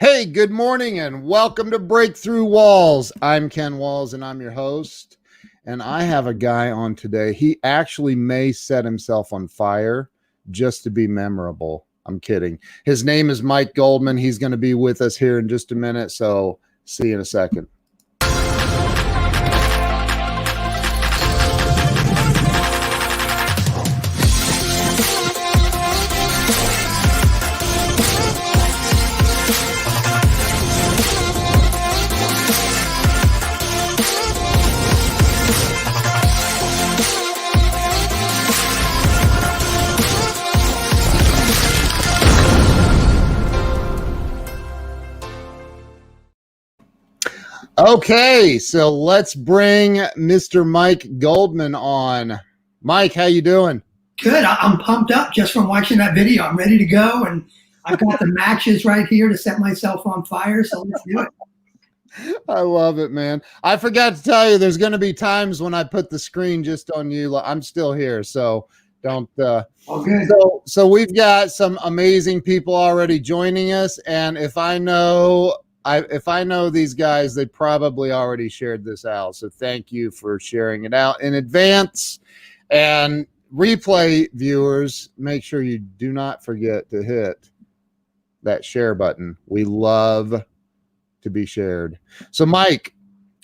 Hey, good morning and welcome to Breakthrough Walls. I'm Ken Walls and I'm your host. And I have a guy on today. He actually may set himself on fire just to be memorable. I'm kidding. His name is Mike Goldman. He's going to be with us here in just a minute. So see you in a second. Okay, so let's bring Mr. Mike Goldman on. Mike, how you doing? Good. I'm pumped up just from watching that video. I'm ready to go, and I've got the matches right here to set myself on fire. So let's do it. I love it, man. I forgot to tell you, there's going to be times when I put the screen just on you. I'm still here, so don't. All good. So we've got some amazing people already joining us, and if I know these guys, they probably already shared this out. So thank you for sharing it out in advance. And replay viewers, make sure you do not forget to hit that share button. We love to be shared. So Mike,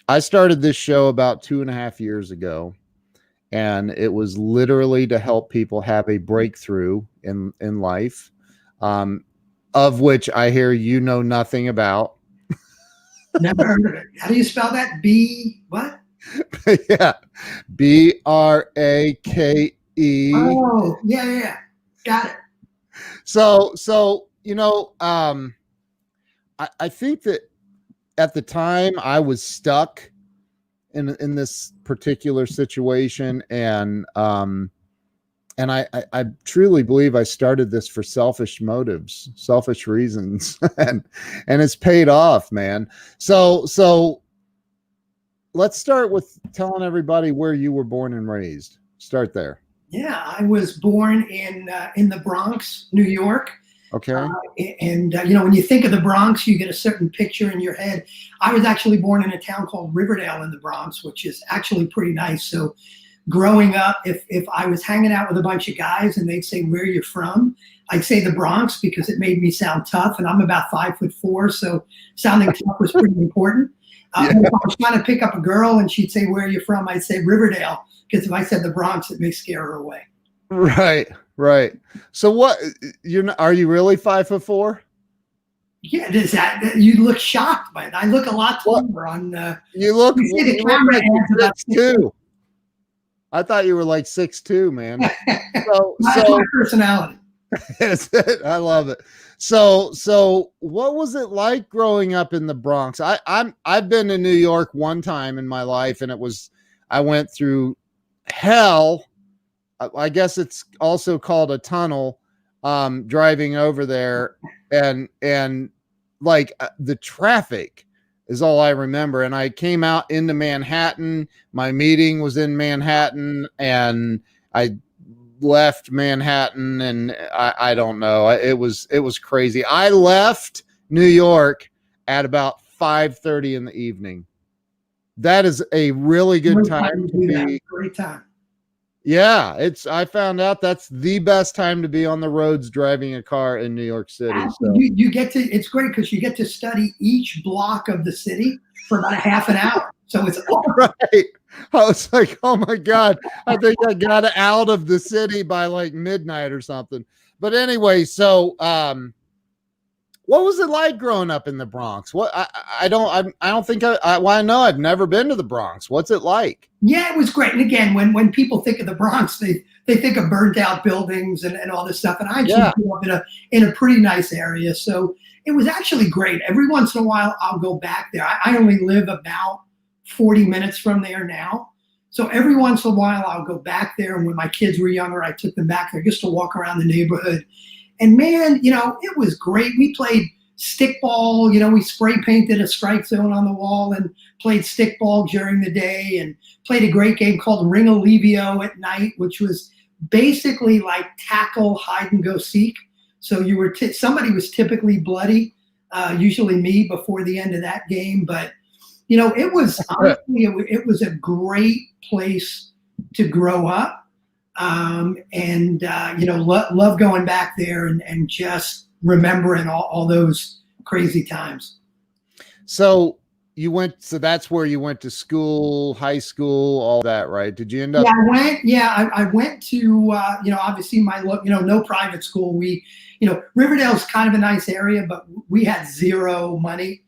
I started this show about 2.5 years ago, and it was literally to help people have a breakthrough in life, of which I hear you know nothing about. Never heard of it. How do you spell that? B what? Yeah, BRAKE. Oh, yeah. Got it. So I think that at the time I was stuck in this particular situation, and I truly believe I started this for selfish motives, selfish reasons, and it's paid off, man. So let's start with telling everybody where you were born and raised. Start there. Yeah, I was born in the Bronx, New York. Okay. When you think of the Bronx, you get a certain picture in your head. I was actually born in a town called Riverdale in the Bronx, which is actually pretty nice. So growing up, if I was hanging out with a bunch of guys and they'd say, "Where are you from?" I'd say the Bronx because it made me sound tough, and I'm about 5'4", so sounding tough was pretty important. If I was trying to pick up a girl and she'd say, "Where are you from?" I'd say Riverdale, because if I said the Bronx, it may scare her away. Right. So what? Are you really 5'4"? Yeah, does that you look shocked by it? I look a lot taller on. You look like 6'2". I thought you were like 6'2", man. So my personality. I love it. So what was it like growing up in the Bronx? I've been to New York one time in my life, and I went through hell. I guess it's also called a tunnel, driving over there, and like the traffic is all I remember. And I came out into Manhattan. My meeting was in Manhattan, and I left Manhattan, and I don't know. It was crazy. I left New York at about 5:30 in the evening. That is a really good time to be. Great time. Yeah, I found out that's the best time to be on the roads driving a car in New York City. So. You get to, it's great because you get to study each block of the city for about a half an hour. So it's right. I was like, oh my God, I think I got out of the city by like midnight or something. But anyway, so what was it like growing up in the Bronx? What I don't think I know I've never been to the Bronx. What's it like? Yeah, it was great. And again, when people think of the Bronx, they think of burnt out buildings and all this stuff. And I actually grew up in a pretty nice area. So it was actually great. Every once in a while, I'll go back there. I only live about 40 minutes from there now. So every once in a while, I'll go back there. And when my kids were younger, I took them back there just to walk around the neighborhood. And man, it was great. We played stickball, we spray painted a strike zone on the wall and played stickball during the day, and played a great game called Ring Alivio at night, which was basically like tackle, hide and go seek. So you were somebody was typically bloody. usually me before the end of that game. But you know, it was honestly, it was a great place to grow up. And you know, love going back there and just remembering all those crazy times. So so that's where you went to school, high school, all that, right? Did you end Yeah, up? I went to, you know, obviously you know, no private school. You know, Riverdale's kind of a nice area, but we had zero money.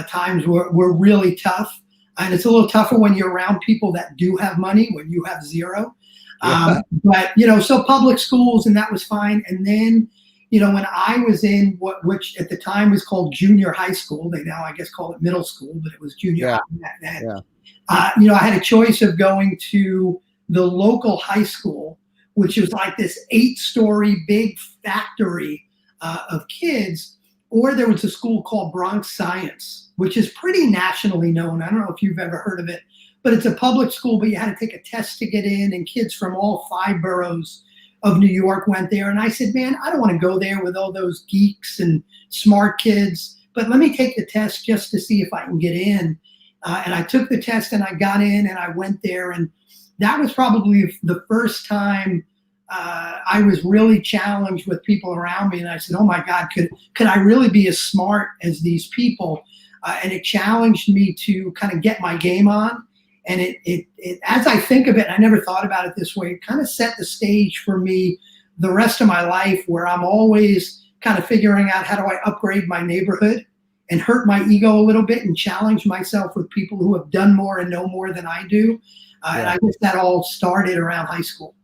Times were really tough. And it's a little tougher when you're around people that do have money when you have zero. Yeah. But, you know, so public schools, and that was fine. And then, you know, when I was in which at the time was called junior high school, they now I guess call it middle school, but it was junior Yeah. high back then. Yeah. You know, I had a choice of going to the local high school, which was like this 8-story big factory of kids, or there was a school called Bronx Science, which is pretty nationally known. I don't know if you've ever heard of it, but it's a public school, but you had to take a test to get in, and kids from all 5 boroughs of New York went there. And I said, man, I don't want to go there with all those geeks and smart kids, but let me take the test just to see if I can get in. And I took the test and I got in and I went there. And that was probably the first time I was really challenged with people around me. And I said, oh my God, could I really be as smart as these people? And it challenged me to kind of get my game on. And it as I think of it, I never thought about it this way, it kind of set the stage for me the rest of my life, where I'm always kind of figuring out how do I upgrade my neighborhood and hurt my ego a little bit and challenge myself with people who have done more and know more than I do. And I guess that all started around high school.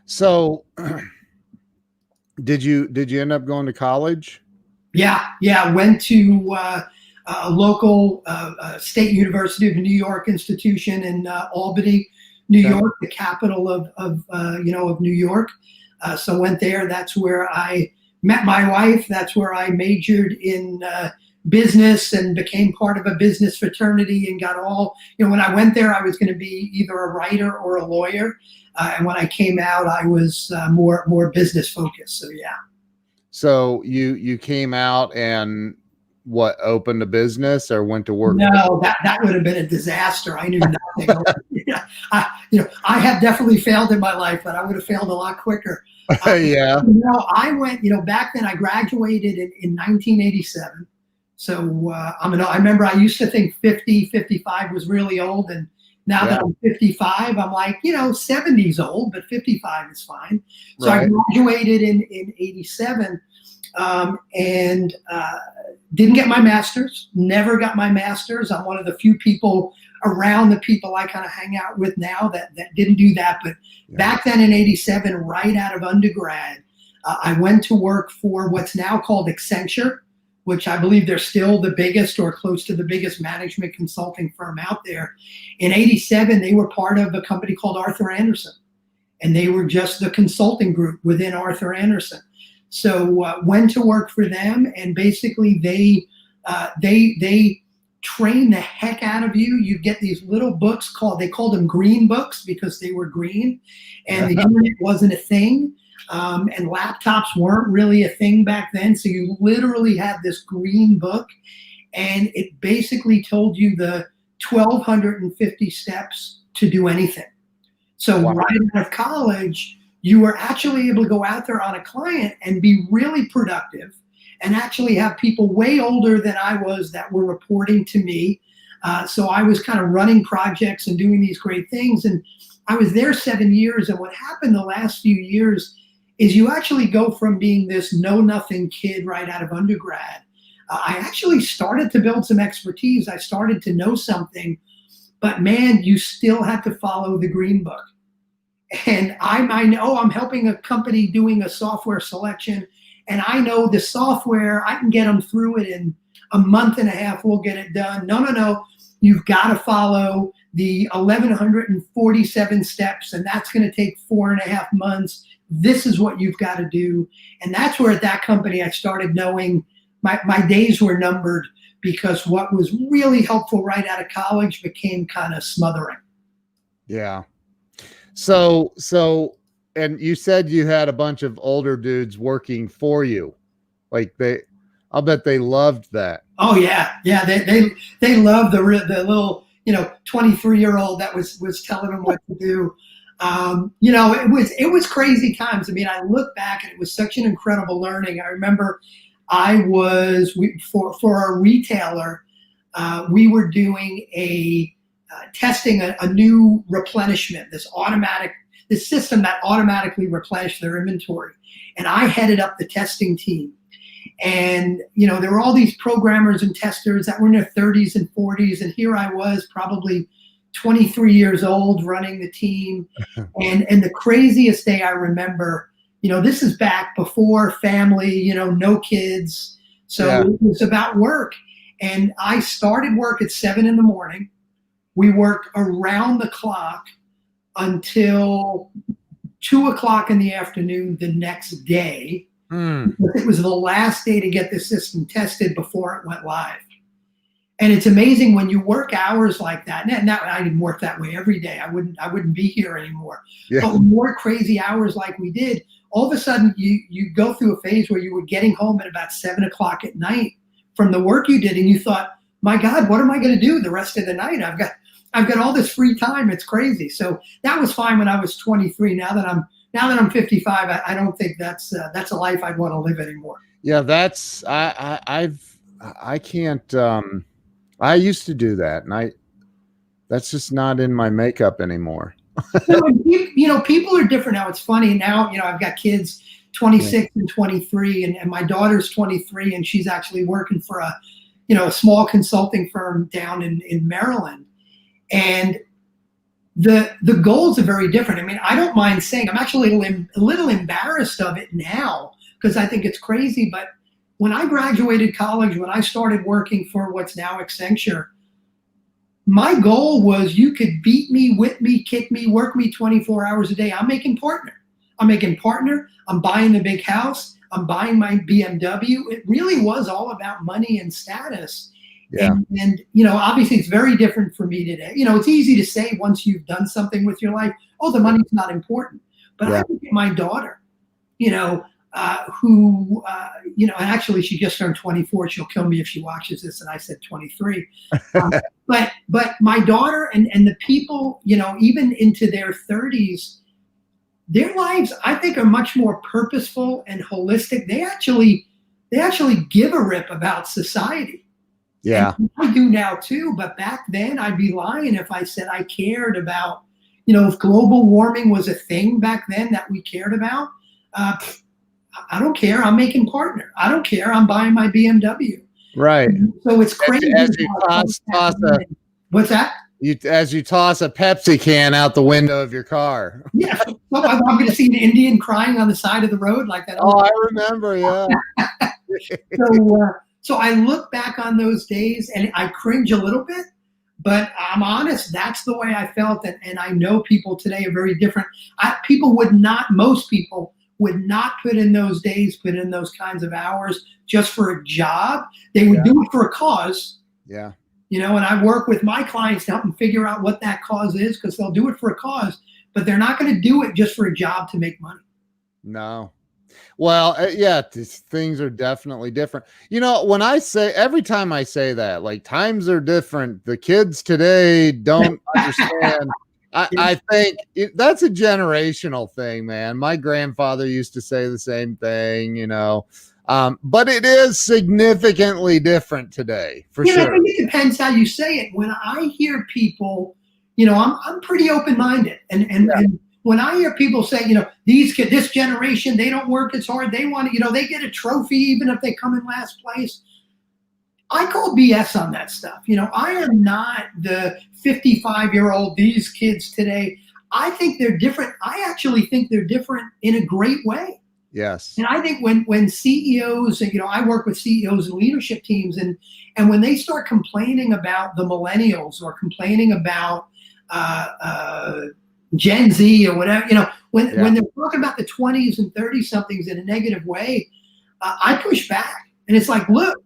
So did you end up going to college? Yeah. Went to a local State University of New York institution in Albany, New York, the capital of you know, of New York. So went there. That's where I met my wife. That's where I majored in business and became part of a business fraternity and got all, you know, when I went there, I was going to be either a writer or a lawyer. And when I came out, I was more business focused. So, yeah. So you came out and what, opened a business or went to work? No, that would have been a disaster. I knew nothing. You know, I have definitely failed in my life, but I would have failed a lot quicker. Yeah. You know, I went, you know, back then I graduated in 1987. So I remember I used to think 55 was really old. And now that I'm 55, I'm like, you know, 70 is old, but 55 is fine. So I graduated in 87 and didn't get my master's, never got my master's. I'm one of the few people around the people I kind of hang out with now that didn't do that. But back then in 87, right out of undergrad, I went to work for what's now called Accenture, which I believe they're still the biggest or close to the biggest management consulting firm out there. In 87, they were part of a company called Arthur Andersen, and they were just the consulting group within Arthur Andersen. So went to work for them, and basically they train the heck out of you. You get these little books they called them green books because they were green, and the internet wasn't a thing. And laptops weren't really a thing back then. So you literally had this green book, and it basically told you the 1,250 steps to do anything. So right out of college, you were actually able to go out there on a client and be really productive and actually have people way older than I was that were reporting to me. So I was kind of running projects and doing these great things. And I was there 7 years. And what happened the last few years is you actually go from being this know-nothing kid right out of undergrad. I actually started to build some expertise. I started to know something, but man, you still have to follow the green book. And I know I'm helping a company doing a software selection, and I know the software, I can get them through it in a month and a half, we'll get it done. No. You've got to follow the 1,147 steps, and that's going to take 4.5 months. This is what you've got to do. And that's where at that company I started knowing my days were numbered, because what was really helpful right out of college became kind of smothering. Yeah. So, and you said you had a bunch of older dudes working for you. Like I'll bet they loved that. Oh yeah, yeah. They love the little 23-year-old that was telling them what to do. It was crazy times. I mean, I look back and it was such an incredible learning. I remember for a retailer, we were doing testing a new replenishment, this system that automatically replenished their inventory, and I headed up the testing team. And, there were all these programmers and testers that were in their 30s and 40s. And here I was, probably 23 years old, running the team. And the craziest day I remember, this is back before family, no kids. So yeah. It was about work. And I started work at 7 a.m. We worked around the clock until 2:00 in the afternoon the next day. It was the last day to get the system tested before it went live. And it's amazing when you work hours like that. And I didn't work that way every day. I wouldn't be here anymore. Yeah. But when you work crazy hours like we did, all of a sudden you go through a phase where you were getting home at about 7:00 at night from the work you did, and you thought, my God, what am I going to do the rest of the night? I've got all this free time. It's crazy. So that was fine when I was 23. Now that I'm 55, I don't think that's a life I'd want to live anymore. Yeah, I can't. I used to do that, and that's just not in my makeup anymore. People are different now. It's funny now. I've got kids, 26 and 23, and my daughter's 23, and she's actually working for a small consulting firm down in Maryland, and the goals are very different. I mean, I don't mind saying I'm actually a little embarrassed of it now because I think it's crazy. But when I graduated college, when I started working for what's now Accenture, my goal was you could beat me, whip me, kick me, work me 24 hours a day. I'm making partner. I'm buying the big house. I'm buying my BMW. It really was all about money and status. Yeah. And obviously it's very different for me today. It's easy to say once you've done something with your life, oh, the money's not important. But I look at my daughter, who, and actually she just turned 24. She'll kill me if she watches this. And I said 23. But my daughter and the people, even into their 30s, their lives, I think, are much more purposeful and holistic. They actually give a rip about society. Yeah, and I do now too. But back then, I'd be lying if I said I cared about, if global warming was a thing back then that we cared about. I don't care. I'm making partner. I don't care. I'm buying my BMW. Right. So it's crazy. As you toss what's that? As you toss a Pepsi can out the window of your car. Yeah. Well, I'm going to see an Indian crying on the side of the road like that. Oh, I remember. Yeah. So I look back on those days and I cringe a little bit, but I'm honest, that's the way I felt. And I know people today are very different. Most people would not put in those kinds of hours just for a job. They would do it for a cause. Yeah. And I work with my clients to help them figure out what that cause is, because they'll do it for a cause, but they're not going to do it just for a job to make money. No. Well, yeah, things are definitely different. Every time I say that, like, times are different. The kids today don't understand. I think that's a generational thing, man. My grandfather used to say the same thing, but it is significantly different today, for sure. I think it depends how you say it. When I hear people, I'm pretty open-minded, and when I hear people say, these kids, this generation, they don't work as hard. They want to, they get a trophy even if they come in last place. I call BS on that stuff. I am not the 55-year-old, these kids today. I think they're different. I actually think they're different in a great way. Yes. And I think when CEOs, and I work with CEOs and leadership teams, and when they start complaining about the millennials or complaining about Gen Z or whatever, when they're talking about the 20s and 30 somethings in a negative way, I push back. And it's like, look,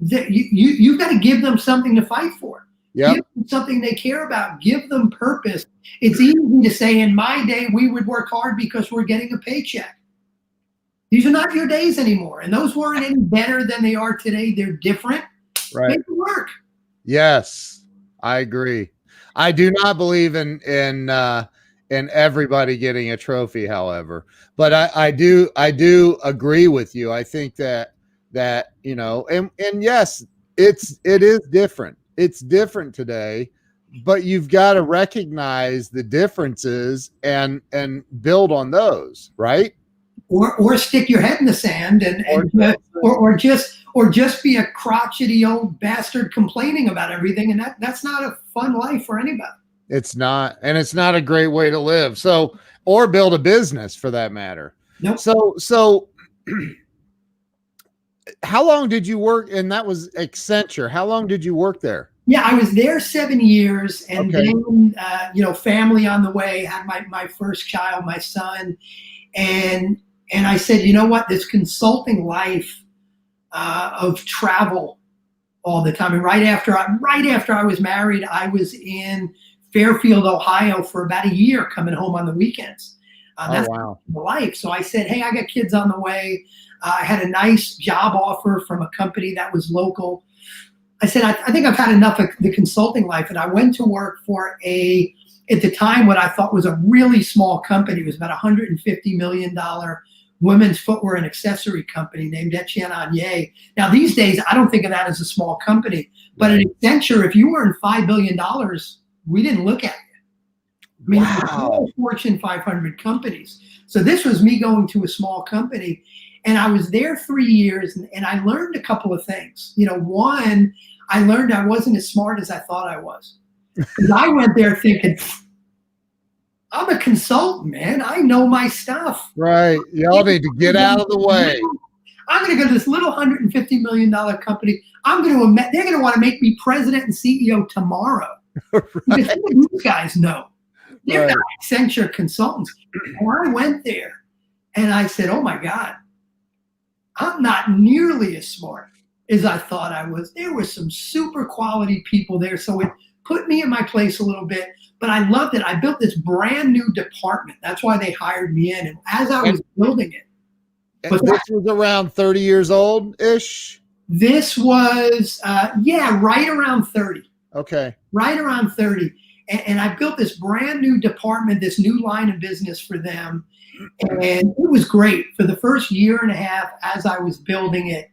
you've got to give them something to fight for. Yep. Give them something they care about. Give them purpose. It's easy to say, in my day, we would work hard because we're getting a paycheck. These are not your days anymore. And those weren't any better than they are today. They're different. Right. Make it work. Yes, I agree. I do not believe in everybody getting a trophy, however, but I do agree with you. I think that and yes, it is different. It's different today, but you've got to recognize the differences and build on those, right? Or stick your head in the sand or just be a crotchety old bastard complaining about everything, and that's not a fun life for anybody. It's not, and it's not a great way to live. So, or build a business for that matter. Nope. So how long did you work? And that was Accenture. How long did you work there? Yeah, I was there 7 years, and Okay. then family on the way. Had my first child, my son, and I said, you know what, this consulting life of travel all the time. And right after I was married, I was in Fairfield, Ohio, for about a year, coming home on the weekends. That's Wow. the life. So I said, hey, I got kids on the way. I had a nice job offer from a company that was local. I said, I think I've had enough of the consulting life. And I went to work for at the time, what I thought was a really small company. It was about $150 million women's footwear and accessory company named Etienne Anier. Now, these days, I don't think of that as a small company. But at Accenture, if you earned $5 billion, we didn't look at you. I mean, it was all Fortune 500 companies. So this was me going to a small company. And I was there 3 years, and I learned a couple of things. One, I learned I wasn't as smart as I thought I was. Because I went there thinking, I'm a consultant, man. I know my stuff. Right. Y'all need to get out of the way. I'm going to go to this little $150 million company. They're going to want to make me president and CEO tomorrow. Right. Because these guys know. They're not Accenture consultants. And I went there, and I said, oh, my God, I'm not nearly as smart as I thought I was. There were some super quality people there. So it put me in my place a little bit, but I loved it. I built this brand new department. That's why they hired me in. And as I was building it. This was around 30 years old-ish? This was, right around 30. Okay. Right around 30. And I built this brand new department, this new line of business for them. And it was great for the first year and a half as I was building it.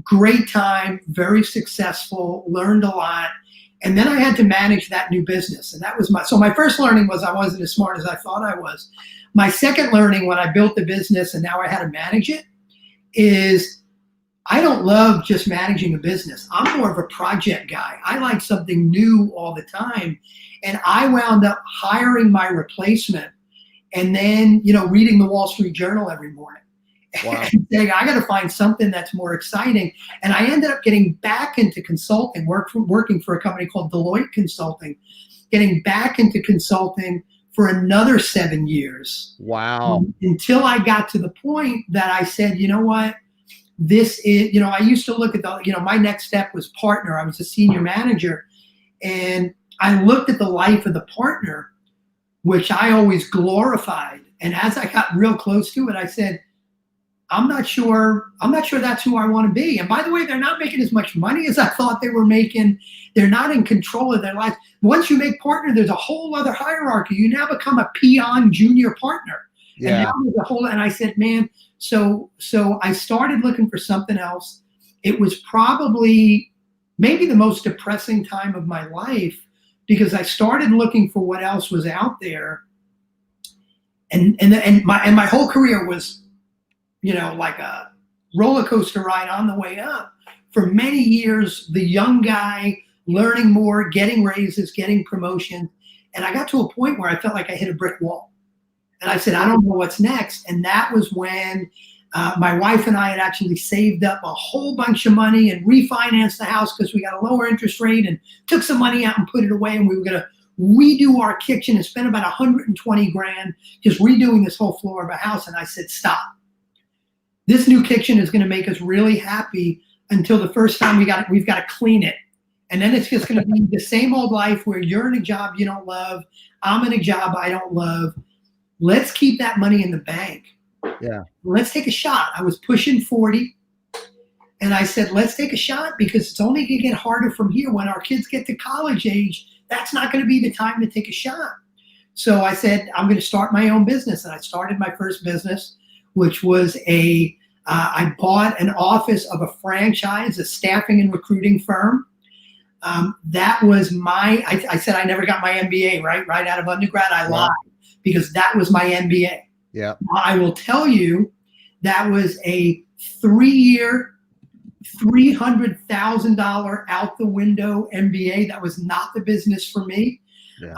Great time, very successful, learned a lot. And then I had to manage that new business. And that was my first learning was I wasn't as smart as I thought I was. My second learning when I built the business and now I had to manage it is I don't love just managing a business. I'm more of a project guy. I like something new all the time. And I wound up hiring my replacement and then, reading the Wall Street Journal every morning. Wow. And saying, I got to find something that's more exciting. And I ended up getting back into consulting, working for a company called Deloitte Consulting, getting back into consulting for another 7 years. Wow. Until I got to the point that I said, you know what, this is, I used to look at my next step was partner. I was a senior manager. And I looked at the life of the partner, which I always glorified. And as I got real close to it, I said, I'm not sure that's who I want to be. And by the way, they're not making as much money as I thought they were making. They're not in control of their life. Once you make partner, there's a whole other hierarchy. You now become a peon junior partner. Yeah. And now there's a whole, and I said, man, so I started looking for something else. It was probably maybe the most depressing time of my life because I started looking for what else was out there. And my whole career was, like a roller coaster ride on the way up. For many years, the young guy, learning more, getting raises, getting promotion. And I got to a point where I felt like I hit a brick wall. And I said, I don't know what's next. And that was when my wife and I had actually saved up a whole bunch of money and refinanced the house because we got a lower interest rate and took some money out and put it away. And we were going to redo our kitchen and spend about $120,000 just redoing this whole floor of a house. And I said, stop. This new kitchen is going to make us really happy until the first time we've got to clean it. And then it's just going to be the same old life where you're in a job you don't love. I'm in a job I don't love. Let's keep that money in the bank Yeah. Let's take a shot. I was pushing 40. And I said, let's take a shot because it's only going to get harder from here. When our kids get to college age, that's not going to be the time to take a shot. So I said, I'm going to start my own business. And I started my first business, which was I bought an office of a franchise, a staffing and recruiting firm. That was I said I never got my MBA, right out of undergrad. I lied because that was my MBA. Yeah. I will tell you, that was a 3-year, $300,000 out the window MBA. That was not the business for me. Yeah.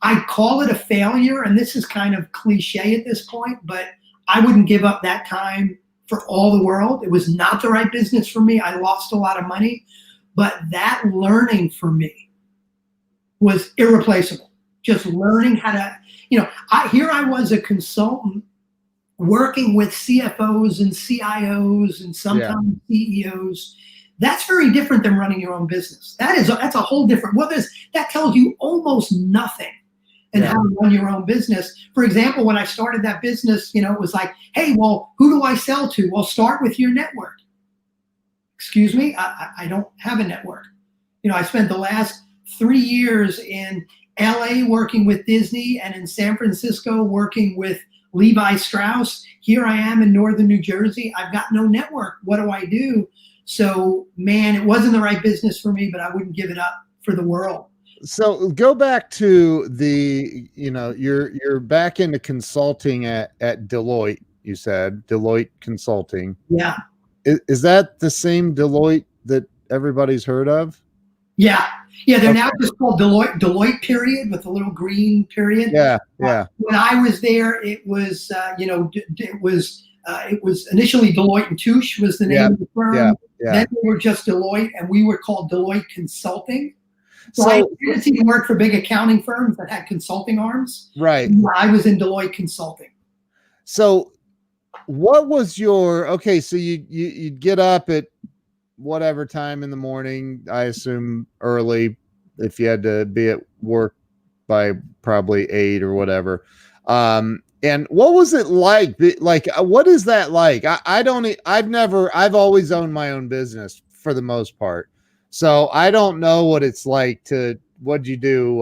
I call it a failure, and this is kind of cliche at this point, but I wouldn't give up that time for all the world. It was not the right business for me. I lost a lot of money, but that learning for me was irreplaceable. Just learning how to, here I was a consultant working with CFOs and CIOs and sometimes CEOs. That's very different than running your own business. That's a whole different. That tells you almost nothing in how to run your own business. For example, when I started that business, it was like, hey, well, who do I sell to? Well, start with your network. Excuse me, I don't have a network. I spent the last 3 years in LA working with Disney and in San Francisco working with Levi Strauss. Here I am in northern New Jersey. I've got no network. What do I do? So, man, it wasn't the right business for me, but I wouldn't give it up for the world. So go back to you're back into consulting at Deloitte. You said Deloitte Consulting. Yeah. Is that the same Deloitte that everybody's heard of? Yeah. Yeah, they're now just called Deloitte period with a little green period. Yeah, yeah. When I was there, it was it was initially Deloitte and Touche was the name of the firm. Yeah. Then they were just Deloitte, and we were called Deloitte Consulting. So I had a tendency to work for big accounting firms that had consulting arms. Right. I was in Deloitte Consulting. So what was so you'd get up at whatever time in the morning, I assume early, if you had to be at work by probably 8 or whatever. And what was it like? Like, what is that like? I've always owned my own business for the most part. So I don't know what it's like what'd you do?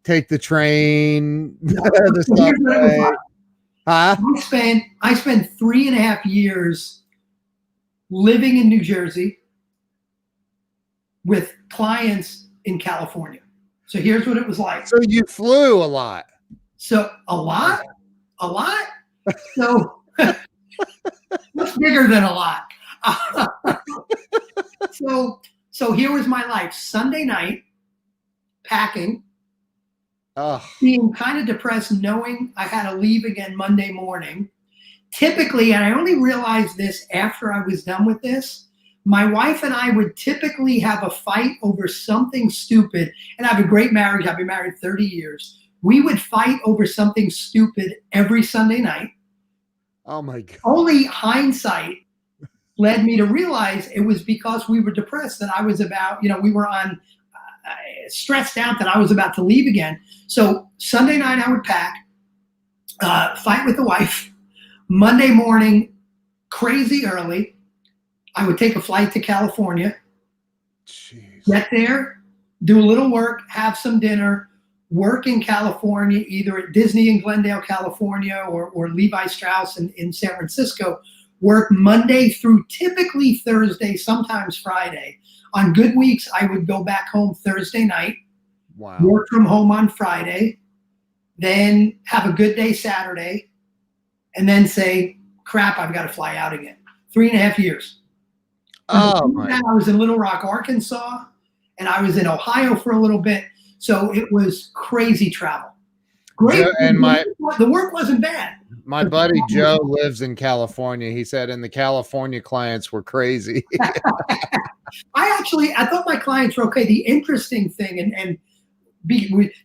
Take the train, the subway. Huh? I spent 3.5 years living in New Jersey with clients in California. So here's what it was like. So you flew a lot. So a lot. So what's bigger than a lot? So here was my life. Sunday night, packing, being kind of depressed, knowing I had to leave again Monday morning. Typically, and I only realized this after I was done with this, my wife and I would typically have a fight over something stupid. And I have a great marriage. I've been married 30 years. We would fight over something stupid every Sunday night. Oh, my God. Only hindsight led me to realize it was because we were depressed, that I was about, we were on stressed out that I was about to leave again. So Sunday night I would pack, fight with the wife. Monday morning, crazy early, I would take a flight to California. Jeez. Get there, do a little work, have some dinner, work in California, either at Disney in Glendale, California, or Levi Strauss in San Francisco. Work Monday through typically Thursday, sometimes Friday. On good weeks, I would go back home Thursday night, work from home on Friday, then have a good day Saturday, and then say, crap, I've got to fly out again. 3.5 years. Oh, my. I was in Little Rock, Arkansas, and I was in Ohio for a little bit. So it was crazy travel. Great. And the work wasn't bad. My buddy Joe lives in California. He said, and the California clients were crazy. I thought my clients were okay. The interesting thing, and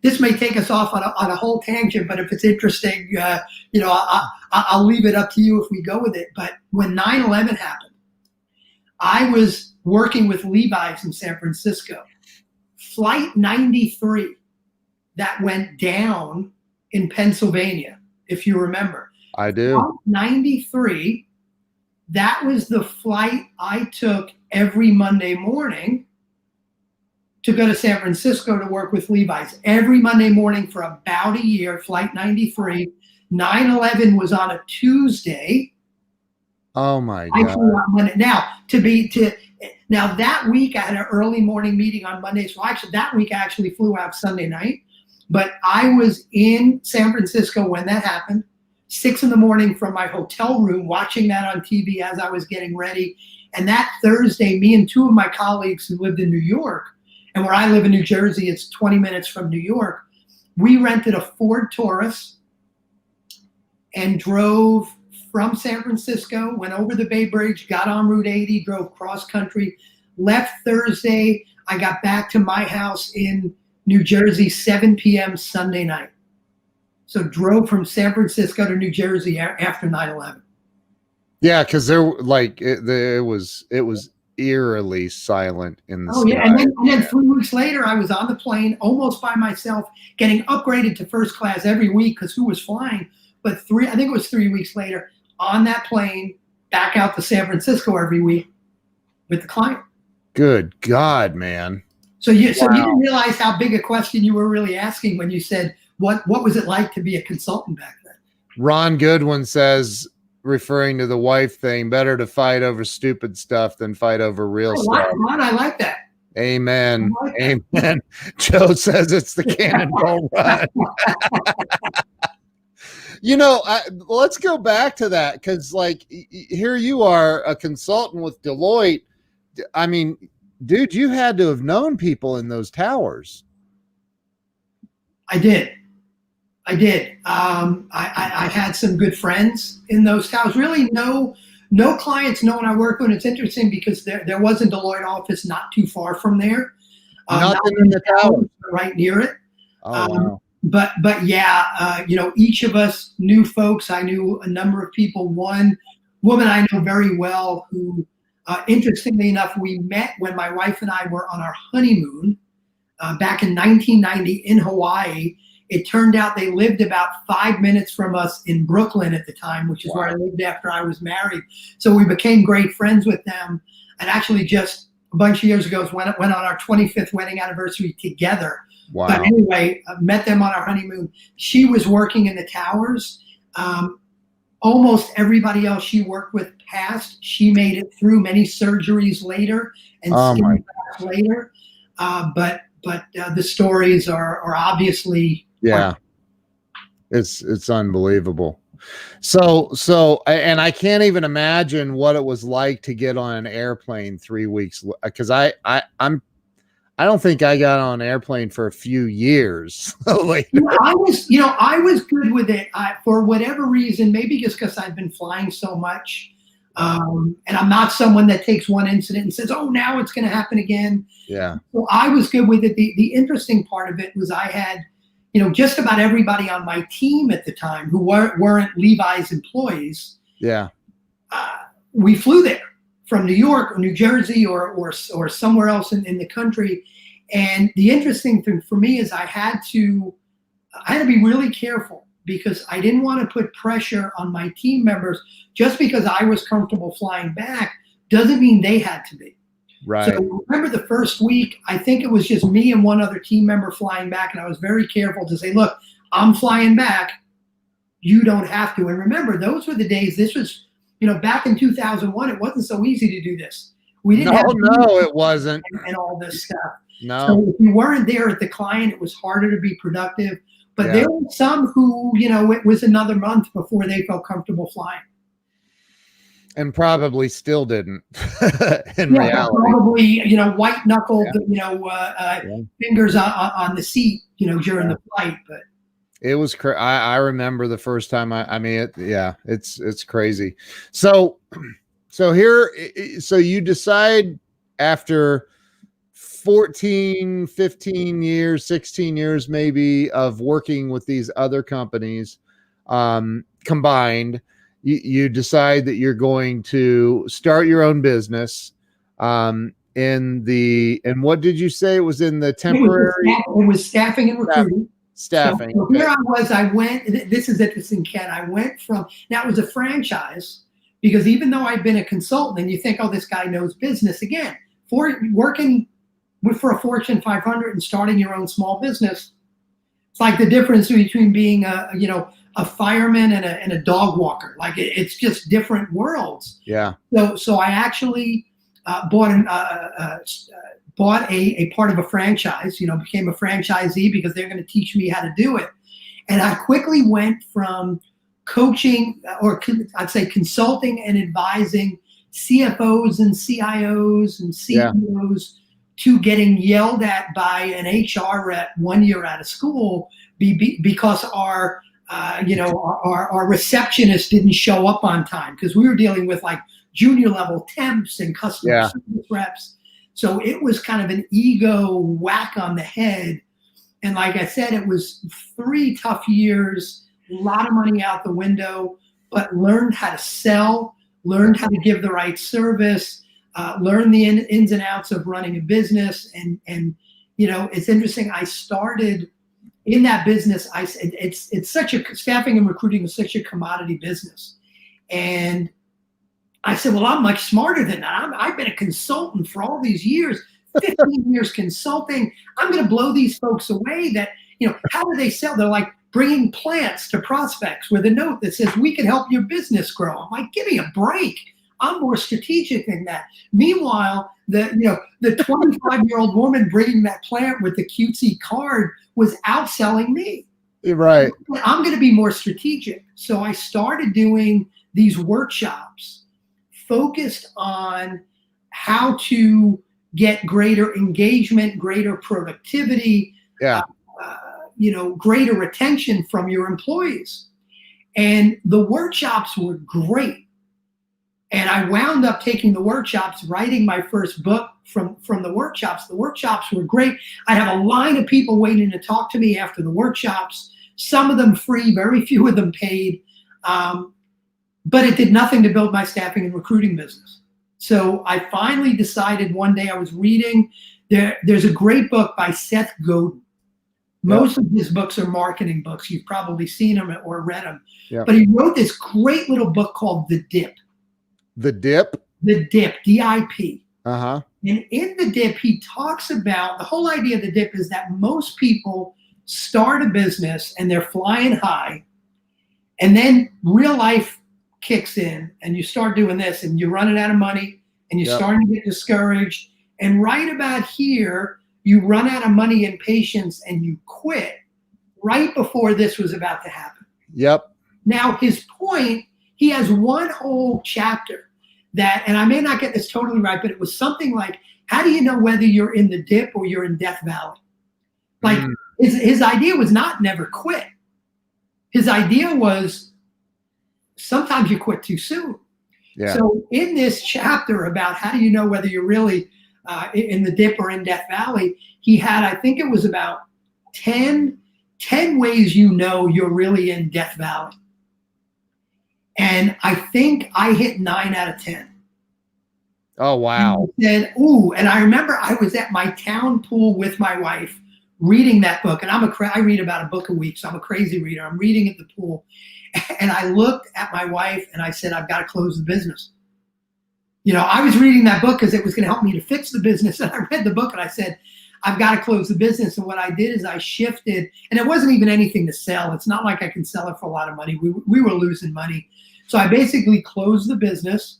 this may take us off on a whole tangent, but if it's interesting, I'll leave it up to you if we go with it. But when 9/11 happened, I was working with Levi's in San Francisco. Flight 93 that went down in Pennsylvania, if you remember. I do. Flight 93, that was the flight I took every Monday morning to go to San Francisco to work with Levi's. Every Monday morning for about a year, Flight 93. 9/11 was on a Tuesday. Oh my I God. flew out Monday. Now that week I had an early morning meeting on Monday. So actually that week I actually flew out Sunday night. But I was in San Francisco when that happened, 6 a.m. from my hotel room, watching that on TV as I was getting ready. And that Thursday, me and 2 of my colleagues who lived in New York, and where I live in New Jersey, it's 20 minutes from New York, we rented a Ford Taurus and drove from San Francisco, went over the Bay Bridge, got on Route 80, drove cross country, left Thursday. I got back to my house in New Jersey 7 p.m. Sunday night. So drove from San Francisco to New Jersey after 9/11. Yeah, because it was eerily silent in the sky. Yeah, and then 3 weeks later, I was on the plane almost by myself, getting upgraded to first class every week because who was flying? But I think it was 3 weeks later, on that plane, back out to San Francisco every week with the client. Good God, man. So you didn't realize how big a question you were really asking when you said, what was it like to be a consultant back then? Ron Goodwin says, referring to the wife thing, better to fight over stupid stuff than fight over real stuff. Ron, I like that. Amen. Amen. Joe says it's the Cannonball Run. Let's go back to that, because here you are, a consultant with Deloitte. I mean, dude, you had to have known people in those towers. I did. I had some good friends in those towers. Really, no clients, no one I worked with. It's interesting because there was a Deloitte office not too far from there. Nothing in the towers, right near it. Oh, wow. But yeah, each of us knew folks. I knew a number of people. One woman I know very well who, interestingly enough, we met when my wife and I were on our honeymoon back in 1990 in Hawaii. It turned out they lived about 5 minutes from us in Brooklyn at the time, which is where I lived after I was married. So we became great friends with them. And actually just a bunch of years ago went on our 25th wedding anniversary together. Wow. But anyway, met them on our honeymoon. She was working in the towers. Almost everybody else she worked with passed. She made it through many surgeries later and later. But the stories are obviously it's unbelievable. So and I can't even imagine what it was like to get on an airplane 3 weeks, because I don't think I got on an airplane for a few years later. I was good with it for whatever reason, maybe just because I've been flying so much. And I'm not someone that takes one incident and says, oh, now it's going to happen again. Yeah. So I was good with it. The interesting part of it was I had, just about everybody on my team at the time who weren't Levi's employees. Yeah. We flew there from New York or New Jersey or somewhere else in the country. And the interesting thing for me is I had to be really careful, because I didn't want to put pressure on my team members. Just because I was comfortable flying back doesn't mean they had to be. Right. So remember the first week, I think it was just me and one other team member flying back. And I was very careful to say, look, I'm flying back. You don't have to. And remember, those were the days, this was, back in 2001, it wasn't so easy to do this. We didn't it wasn't. And all this stuff. No. So if you weren't there at the client, it was harder to be productive. But there were some who, it was another month before they felt comfortable flying. And probably still didn't in reality. Probably, white knuckled, fingers on the seat, during the flight. But it was I remember the first time it's crazy. So you decide after 14, 15 years, 16 years maybe of working with these other companies combined, you decide that you're going to start your own business. And what did you say? It was in the temporary. It was staffing and recruiting. Staffing. So Okay. here I was. I went. This is interesting, Ken. I went from now it was a franchise because even though I'd been a consultant, and you think, oh, this guy knows business again, for working for a Fortune 500 and starting your own small business, it's like the difference between being a fireman and a dog walker. Like it's just different worlds. Yeah. So I actually bought a part of a franchise. Became a franchisee because they're going to teach me how to do it. And I quickly went from coaching, or I'd say consulting and advising CFOs and CIOs and CEOs to getting yelled at by an HR rep 1 year out of school because our receptionist didn't show up on time, because we were dealing with like junior level temps and customer service reps. So it was kind of an ego whack on the head. And like I said, it was 3 tough years, a lot of money out the window, but learned how to sell, learned how to give the right service, learn the ins and outs of running a business. And it's interesting. I started in that business. It's such a staffing and recruiting is such a commodity business. And I said, well, I'm much smarter than that. I've been a consultant for all these years, 15 years consulting. I'm going to blow these folks away that, how do they sell? They're like bringing plants to prospects with a note that says, we can help your business grow. I'm like, give me a break. I'm more strategic than that. Meanwhile, the 25-year-old woman bringing that plant with the cutesy card was outselling me. Right. I'm going to be more strategic. So I started doing these workshops focused on how to get greater engagement, greater productivity, greater retention from your employees. And the workshops were great. And I wound up taking the workshops, writing my first book from the workshops. The workshops were great. I have a line of people waiting to talk to me after the workshops, some of them free, very few of them paid. But it did nothing to build my staffing and recruiting business. So I finally decided one day, I was reading, there's a great book by Seth Godin. Most of his books are marketing books. You've probably seen them or read them. But he wrote this great little book called The Dip. The Dip? The Dip, D-I-P. Uh-huh. And in The Dip, he talks about, the whole idea of The Dip is that most people start a business and they're flying high, and then real life kicks in and you start doing this and you're running out of money and you're starting to get discouraged. And right about here, you run out of money and patience and you quit right before this was about to happen. Yep. Now, his point, he has one whole chapter that, and I may not get this totally right, but it was something like, how do you know whether you're in the dip or you're in Death Valley? Like his idea was not never quit. His idea was sometimes you quit too soon. Yeah. So in this chapter about how do you know whether you're really in the dip or in Death Valley, he had, I think it was about 10 ways you know you're really in Death Valley. And I think I hit 9 out of 10. Oh, wow. And I said, ooh, and I remember I was at my town pool with my wife reading that book. And I read about a book a week, so I'm a crazy reader. I'm reading at the pool. And I looked at my wife and I said, I've got to close the business. I was reading that book because it was going to help me to fix the business. And I read the book and I said, I've got to close the business. And what I did is I shifted, and it wasn't even anything to sell. It's not like I can sell it for a lot of money. We were losing money. So I basically closed the business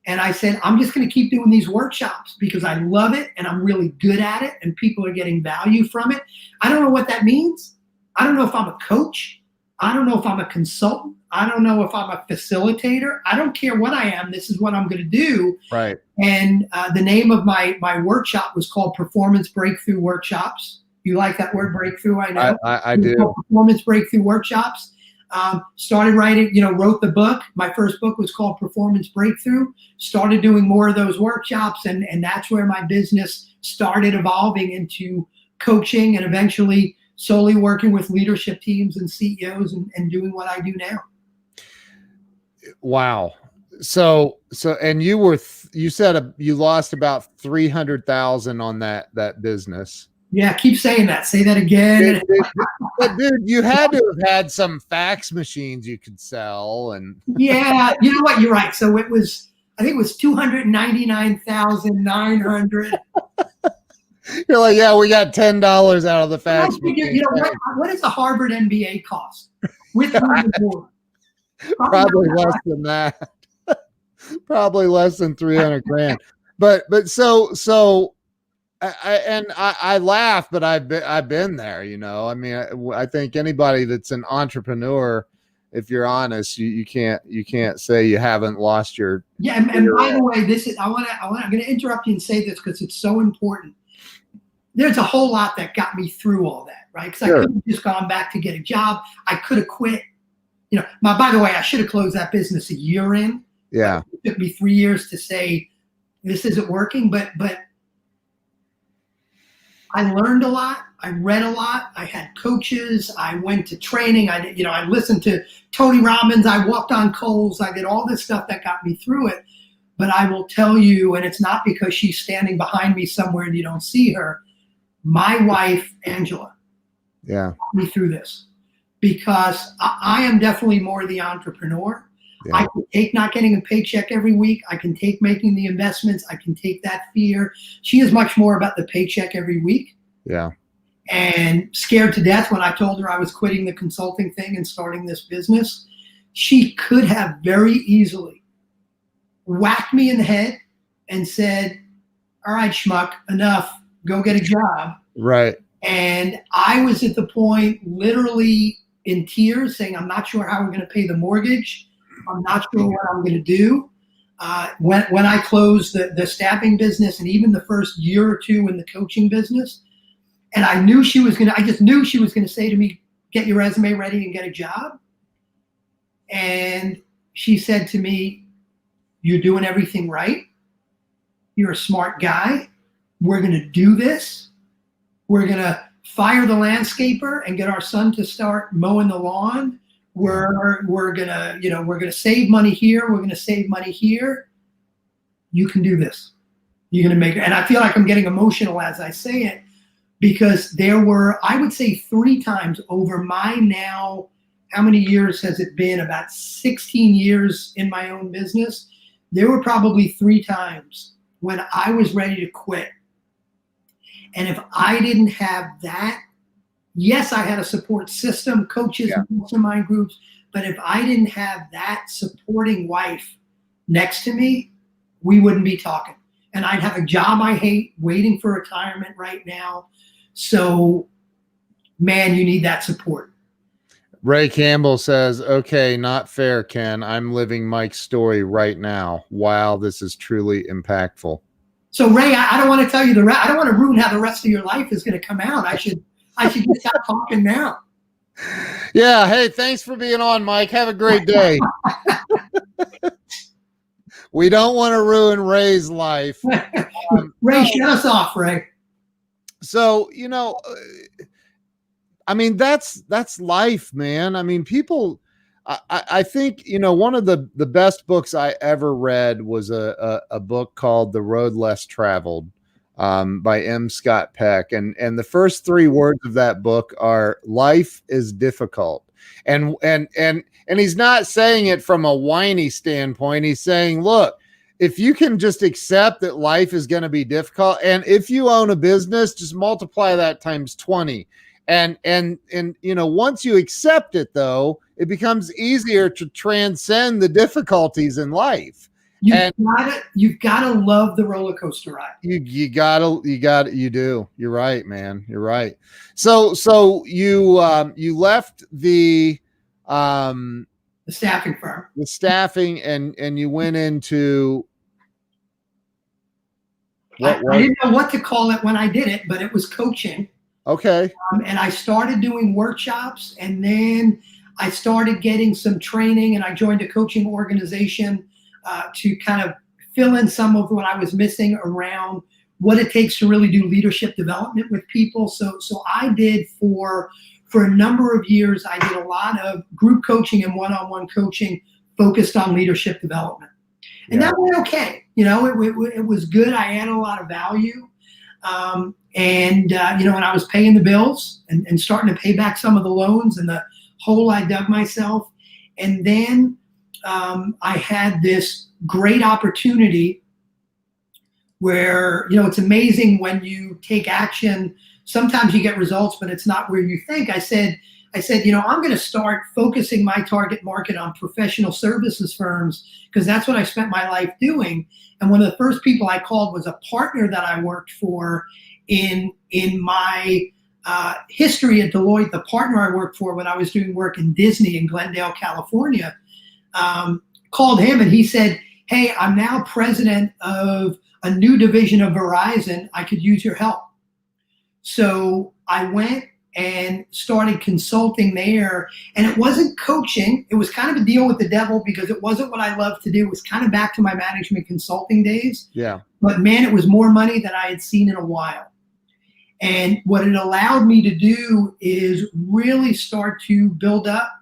and I said, I'm just going to keep doing these workshops because I love it and I'm really good at it and people are getting value from it. I don't know what that means. I don't know if I'm a coach. I don't know if I'm a consultant. I don't know if I'm a facilitator. I don't care what I am. This is what I'm going to do. Right. And the name of my workshop was called Performance Breakthrough Workshops. You like that word, breakthrough? I know. I do. Performance Breakthrough Workshops. Started writing, wrote the book. My first book was called Performance Breakthrough. Started doing more of those workshops. And that's where my business started evolving into coaching and eventually solely working with leadership teams and CEOs and doing what I do now. Wow. So, and you said you lost about 300,000 on that business. Yeah, keep saying that. Say that again. But dude, you had to have had some fax machines you could sell, and Yeah, you know what? You're right. So it was, I think it was 299,900. you're like, yeah, we got $10 out of the fax Figure, machine. you know, what does a Harvard MBA cost with room and board? Probably less than that. Probably less than 300 grand. But so I laugh, but I've been there, you know. I mean, I think anybody that's an entrepreneur, if you're honest, you can't say you haven't lost your. Yeah, and by the way, this is I'm going to interrupt you and say this because it's so important. There's a whole lot that got me through all that, right? Because I could have just gone back to get a job. I could have quit. You know, by the way, I should have closed that business a year in. Yeah, it took me 3 years to say this isn't working, but I learned a lot. I read a lot. I had coaches. I went to training. I listened to Tony Robbins. I walked on coals. I did all this stuff that got me through it. But I will tell you, and it's not because she's standing behind me somewhere and you don't see her, my wife, Angela, got me through this because I am definitely more the entrepreneur. Yeah. I can take not getting a paycheck every week. I can take making the investments. I can take that fear. She is much more about the paycheck every week. Yeah. And scared to death when I told her I was quitting the consulting thing and starting this business. She could have very easily whacked me in the head and said, all right, schmuck, enough. Go get a job. Right. And I was at the point literally in tears saying, I'm not sure how we're going to pay the mortgage. I'm not sure what I'm going to do. When I closed the staffing business and even the first year or two in the coaching business, and I knew I just knew she was going to say to me, get your resume ready and get a job. And she said to me, you're doing everything right. You're a smart guy. We're going to do this. We're going to fire the landscaper and get our son to start mowing the lawn. We're gonna save money here. We're gonna save money here. You can do this. You're gonna make it. And I feel like I'm getting emotional as I say it because there were, I would say 3 times over my now, how many years has it been? About 16 years in my own business. There were probably 3 times when I was ready to quit. And if I didn't have that, yes, I had a support system, coaches, mastermind groups, but if I didn't have that supporting wife next to me, we wouldn't be talking. And I'd have a job I hate, waiting for retirement right now. So, man, you need that support. Ray Campbell says, okay, not fair, Ken. I'm living Mike's story right now. Wow, this is truly impactful. So, Ray, I don't want to tell you I don't want to ruin how the rest of your life is going to come out. I should just stop talking now. Yeah. Hey, thanks for being on, Mike. Have a great day. We don't want to ruin Ray's life. Ray, shut us off, Ray. So, you know, I mean, that's life, man. I mean, people, I think, you know, one of the best books I ever read was a book called The Road Less Traveled. By M. Scott Peck. And the first 3 words of that book are life is difficult. And he's not saying it from a whiny standpoint. He's saying, look, if you can just accept that life is going to be difficult, and if you own a business, just multiply that times 20. And you know, once you accept it, though, it becomes easier to transcend the difficulties in life. You've gotta love the roller coaster ride. You do. You're right, man. You're right. So you left the staffing firm, the staffing, and you went into I didn't know what to call it when I did it, but it was coaching. Okay. And I started doing workshops, and then I started getting some training, and I joined a coaching organization to kind of fill in some of what I was missing around what it takes to really do leadership development with people. So I did for a number of years, I did a lot of group coaching and one-on-one coaching focused on leadership development. And that went okay. You know, it was good. I added a lot of value. And I was paying the bills and starting to pay back some of the loans and the hole I dug myself. And then I had this great opportunity where, it's amazing when you take action, sometimes you get results, but it's not where you think. I said, I'm going to start focusing my target market on professional services firms because that's what I spent my life doing. And one of the first people I called was a partner that I worked for in my history at Deloitte. The partner I worked for when I was doing work in Disney in Glendale, California, called him and he said, "Hey, I'm now president of a new division of Verizon. I could use your help." So I went and started consulting there. And it wasn't coaching. It was kind of a deal with the devil because it wasn't what I loved to do. It was kind of back to my management consulting days. Yeah. But man, it was more money than I had seen in a while. And what it allowed me to do is really start to build up,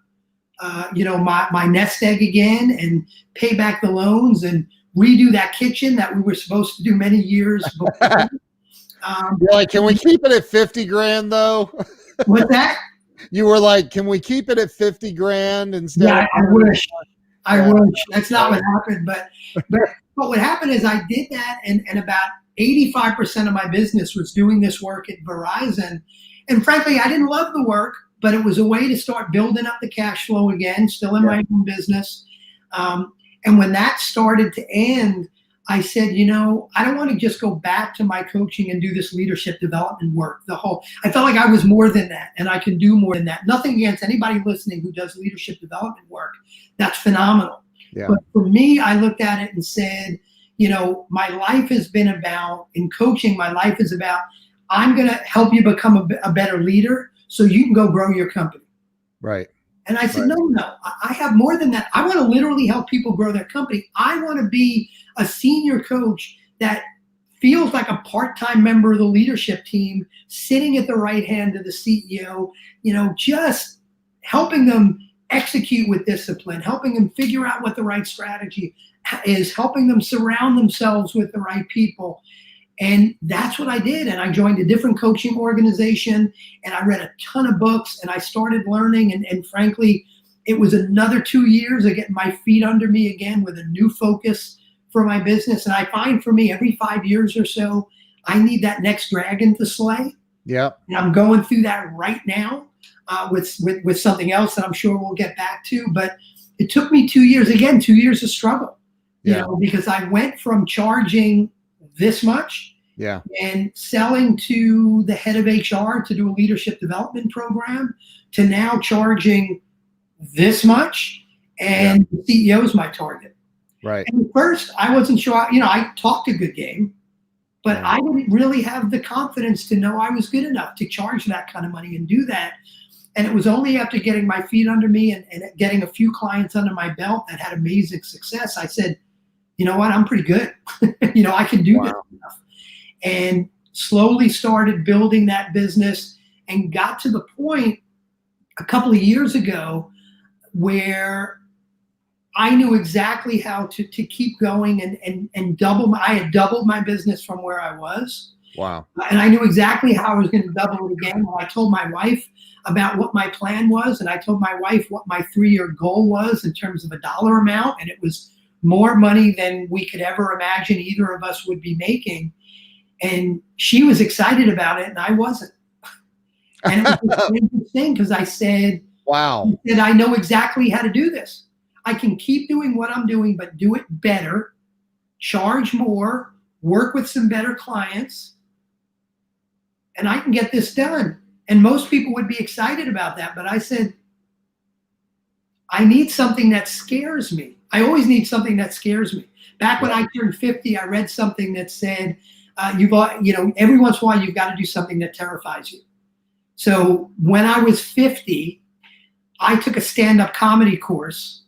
my nest egg again and pay back the loans and redo that kitchen that we were supposed to do many years before. You're like, can we keep it at 50 grand though? What's that? You were like, can we keep it at 50 grand instead? Yeah, I wish. I wish. That's not what happened. But what happened is I did that, and about 85% of my business was doing this work at Verizon. And frankly, I didn't love the work, but it was a way to start building up the cash flow again, still in my own business. And when that started to end, I said, I don't want to just go back to my coaching and do this leadership development work. I felt like I was more than that and I can do more than that. Nothing against anybody listening who does leadership development work. That's phenomenal. Yeah. But for me, I looked at it and said, my life has been about, in coaching, my life is about, I'm going to help you become a better leader so you can go grow your company. Right. And I said, no, I have more than that. I want to literally help people grow their company. I want to be a senior coach that feels like a part-time member of the leadership team, sitting at the right hand of the CEO, just helping them execute with discipline, helping them figure out what the right strategy is, helping them surround themselves with the right people. And that's what I did. And I joined a different coaching organization and I read a ton of books and I started learning. And frankly, it was another 2 years of getting my feet under me again with a new focus for my business. And I find for me, every 5 years or so, I need that next dragon to slay. Yep. And I'm going through that right now with something else that I'm sure we'll get back to. But it took me 2 years, again, 2 years of struggle, because I went from charging this much and selling to the head of HR to do a leadership development program to now charging this much, and the CEO is my target. Right. And at first I wasn't sure, I talked a good game, but I didn't really have the confidence to know I was good enough to charge that kind of money and do that. And it was only after getting my feet under me and getting a few clients under my belt that had amazing success, I said, you know what, I'm pretty good. I can do this enough. And slowly started building that business and got to the point a couple of years ago where I knew exactly how to keep going and I had doubled my business from where I was. Wow. And I knew exactly how I was going to double it again. I told my wife about what my plan was, and I told my wife what my 3-year goal was in terms of a dollar amount, and it was more money than we could ever imagine either of us would be making. And she was excited about it, and I wasn't. And it was a strange thing because I said, wow. I know exactly how to do this. I can keep doing what I'm doing, but do it better, charge more, work with some better clients, and I can get this done. And most people would be excited about that. But I said, I need something that scares me. I always need something that scares me. Back when I turned 50, I read something that said, every once in a while, you've got to do something that terrifies you. So when I was 50, I took a stand-up comedy course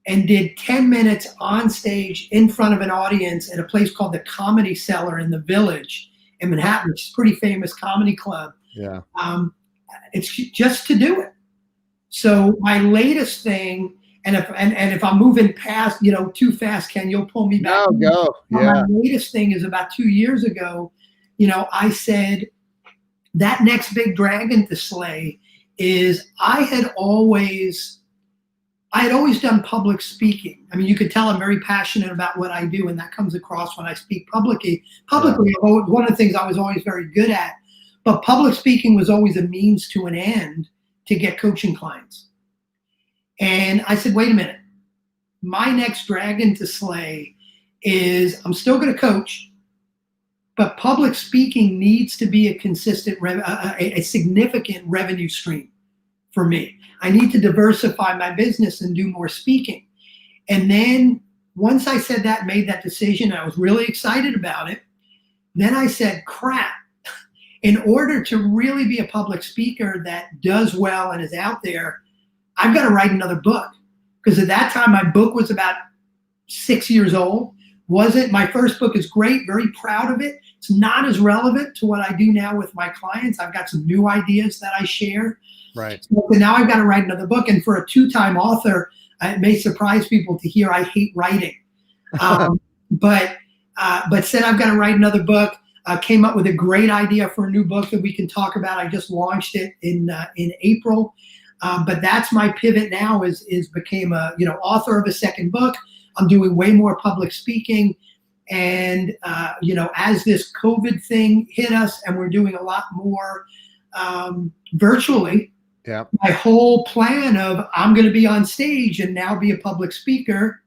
and did 10 minutes on stage in front of an audience at a place called the Comedy Cellar in the Village in Manhattan, which is a pretty famous comedy club. Yeah. It's just to do it. So my latest thing, and if I'm moving past, too fast, Ken, you'll pull me back. No, go. Yeah. My latest thing is about 2 years ago, I said that next big dragon to slay is I had always done public speaking. I mean, you could tell I'm very passionate about what I do, and that comes across when I speak publicly. Publicly, one of the things I was always very good at, but public speaking was always a means to an end to get coaching clients. And I said, wait a minute. My next dragon to slay is I'm still going to coach, but public speaking needs to be a consistent, a significant revenue stream for me. I need to diversify my business and do more speaking. And then once I said that, made that decision, I was really excited about it. Then I said, crap, in order to really be a public speaker that does well and is out there, I've got to write another book. Because at that time, my book was about 6 years old. My first book is great, very proud of it. It's not as relevant to what I do now with my clients. I've got some new ideas that I share. Right. So now I've got to write another book. And for a 2-time author, it may surprise people to hear I hate writing. But said I've got to write another book. Came up with a great idea for a new book that we can talk about. I just launched it in April. But that's my pivot now is became a author of a second book. I'm doing way more public speaking. And, as this COVID thing hit us and we're doing a lot more virtually, my whole plan of I'm going to be on stage and now be a public speaker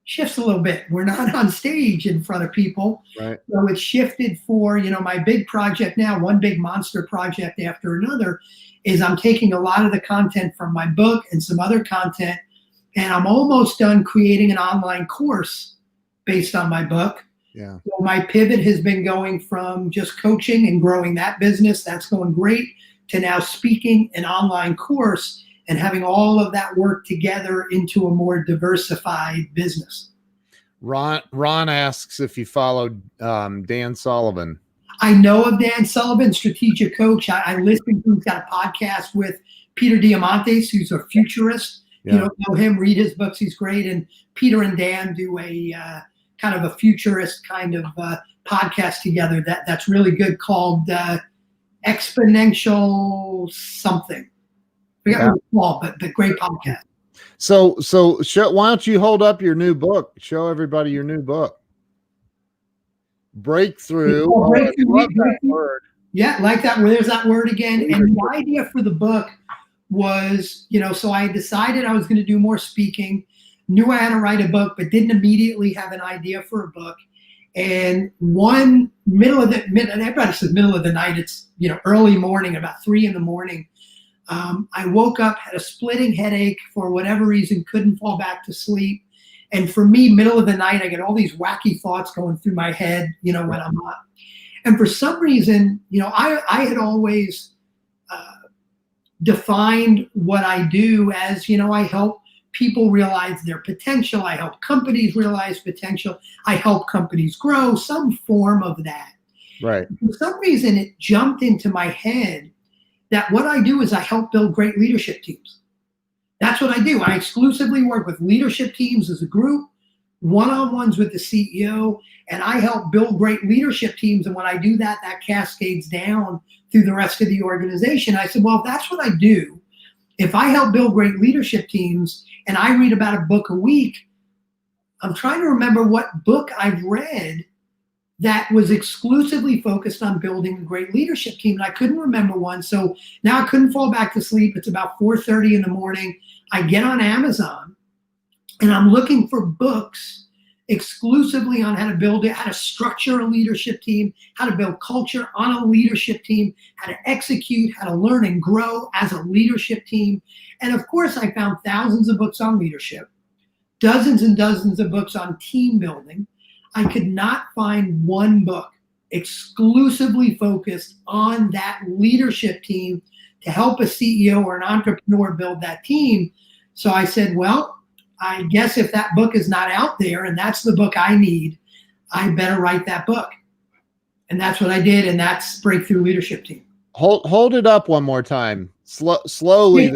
shifts a little bit. We're not on stage in front of people. Right. So it's shifted for, my big project now, one big monster project after another, is I'm taking a lot of the content from my book and some other content, and I'm almost done creating an online course based on my book. Yeah. So my pivot has been going from just coaching and growing that business. That's going great, to now speaking an online course and having all of that work together into a more diversified business. Ron asks if you followed Dan Sullivan. I know of Dan Sullivan, strategic coach. I listen to, he's got a podcast with Peter Diamandis, who's a futurist. Yeah. You don't know him, read his books, he's great. And Peter and Dan do a kind of a futurist kind of podcast together that's really good, called Exponential something. I forgot what it's called, but great podcast. So why don't you hold up your new book? Show everybody your new book. Breakthrough. Breakthrough. I love that word. Yeah, like that. There's that word again. And the idea for the book was, so I decided I was going to do more speaking, knew I had to write a book, but didn't immediately have an idea for a book. And everybody says middle of the night, it's, early morning, about 3 a.m. I woke up, had a splitting headache for whatever reason, couldn't fall back to sleep. And for me, middle of the night, I get all these wacky thoughts going through my head, when I'm up. And for some reason, I had always defined what I do as, I help people realize their potential. I help companies realize potential. I help companies grow, some form of that. Right. For some reason, it jumped into my head that what I do is I help build great leadership teams. That's what I do. I exclusively work with leadership teams as a group, one-on-ones with the CEO, and I help build great leadership teams. And when I do that, that cascades down through the rest of the organization. I said, well, if that's what I do, if I help build great leadership teams and I read about a book a week, I'm trying to remember what book I've read that was exclusively focused on building a great leadership team. And I couldn't remember one. So now I couldn't fall back to sleep. It's about 4:30 in the morning. I get on Amazon and I'm looking for books exclusively on how to build it, how to structure a leadership team, how to build culture on a leadership team, how to execute, how to learn and grow as a leadership team. And of course, I found thousands of books on leadership, dozens and dozens of books on team building. I could not find one book exclusively focused on that leadership team to help a CEO or an entrepreneur build that team. So I said, well, I guess if that book is not out there and that's the book I need, I better write that book. And that's what I did. And that's Breakthrough Leadership Team. Hold it up one more time. Slowly.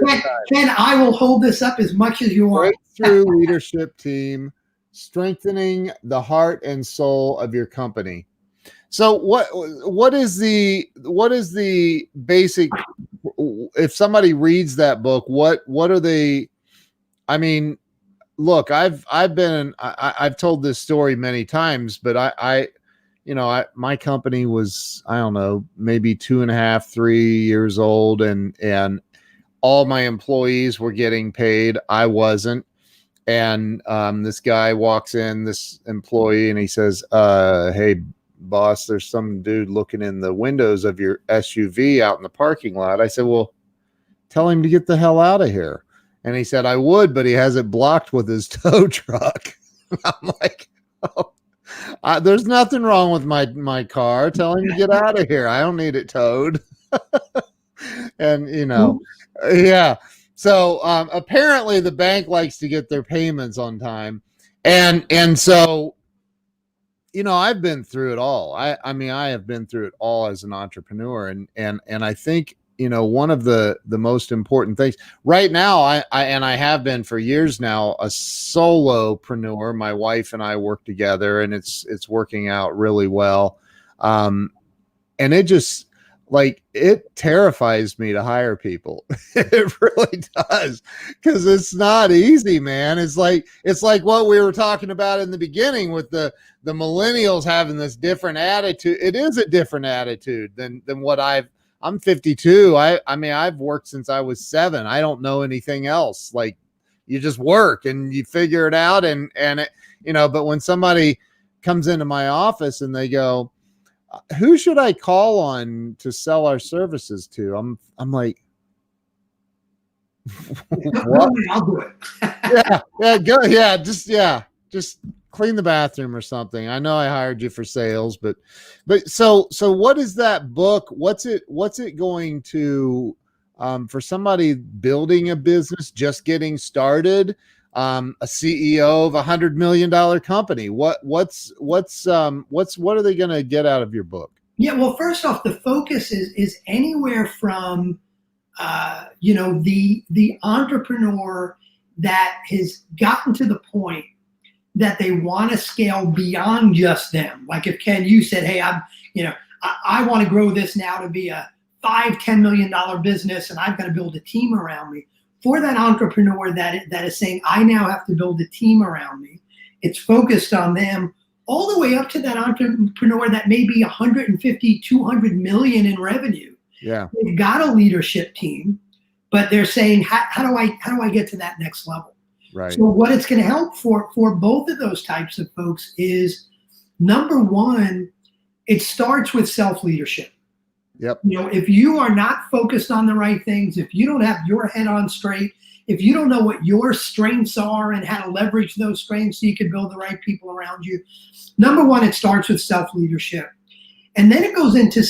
Ken, I will hold this up as much as you want. Breakthrough Leadership Team, strengthening the heart and soul of your company. So what is the basic, if somebody reads that book, what are they, I mean, look, I've told this story many times, but my company was, I don't know, maybe 2.5, 3 years old, and all my employees were getting paid. I wasn't. And this guy walks in, this employee, and he says, hey, boss, there's some dude looking in the windows of your SUV out in the parking lot. I said, well, tell him to get the hell out of here. And he said, I would, but he has it blocked with his tow truck. I'm like, oh, there's nothing wrong with my car. Tell him to get out of here. I don't need it towed. And, yeah. So apparently the bank likes to get their payments on time. And so, I've been through it all. I mean, I have been through it all as an entrepreneur. And I think, one of the most important things right now, I have been for years now, a solopreneur. My wife and I work together, and it's working out really well. And it just, like, it terrifies me to hire people. It really does, because it's not easy, man. It's like what we were talking about in the beginning with the millennials having this different attitude. It is a different attitude than what I'm 52. I mean, I've worked since I was 7. I don't know anything else. Like, you just work and you figure it out. And it, but when somebody comes into my office and they go, who should I call on to sell our services to? I'm like, what? I'll do it. Go. Just clean the bathroom or something. I know I hired you for sales, but so what is that book? What's it going to, for somebody building a business, just getting started, a CEO of $100 million company? What are they going to get out of your book? Yeah, well, first off, the focus is anywhere from the entrepreneur that has gotten to the point that they want to scale beyond just them. Like if Ken, you said, hey, I want to grow this now to be a $5-10 million business, and I've got to build a team around me. For that entrepreneur that is saying, I now have to build a team around me, it's focused on them, all the way up to that entrepreneur that may be 150, 200 million in revenue. Yeah. They've got a leadership team, but they're saying, how do I get to that next level? Right. So what it's going to help for both of those types of folks is, number one, it starts with self-leadership. Yep. If you are not focused on the right things, if you don't have your head on straight, if you don't know what your strengths are and how to leverage those strengths so you can build the right people around you, number one, it starts with self-leadership. And then it goes into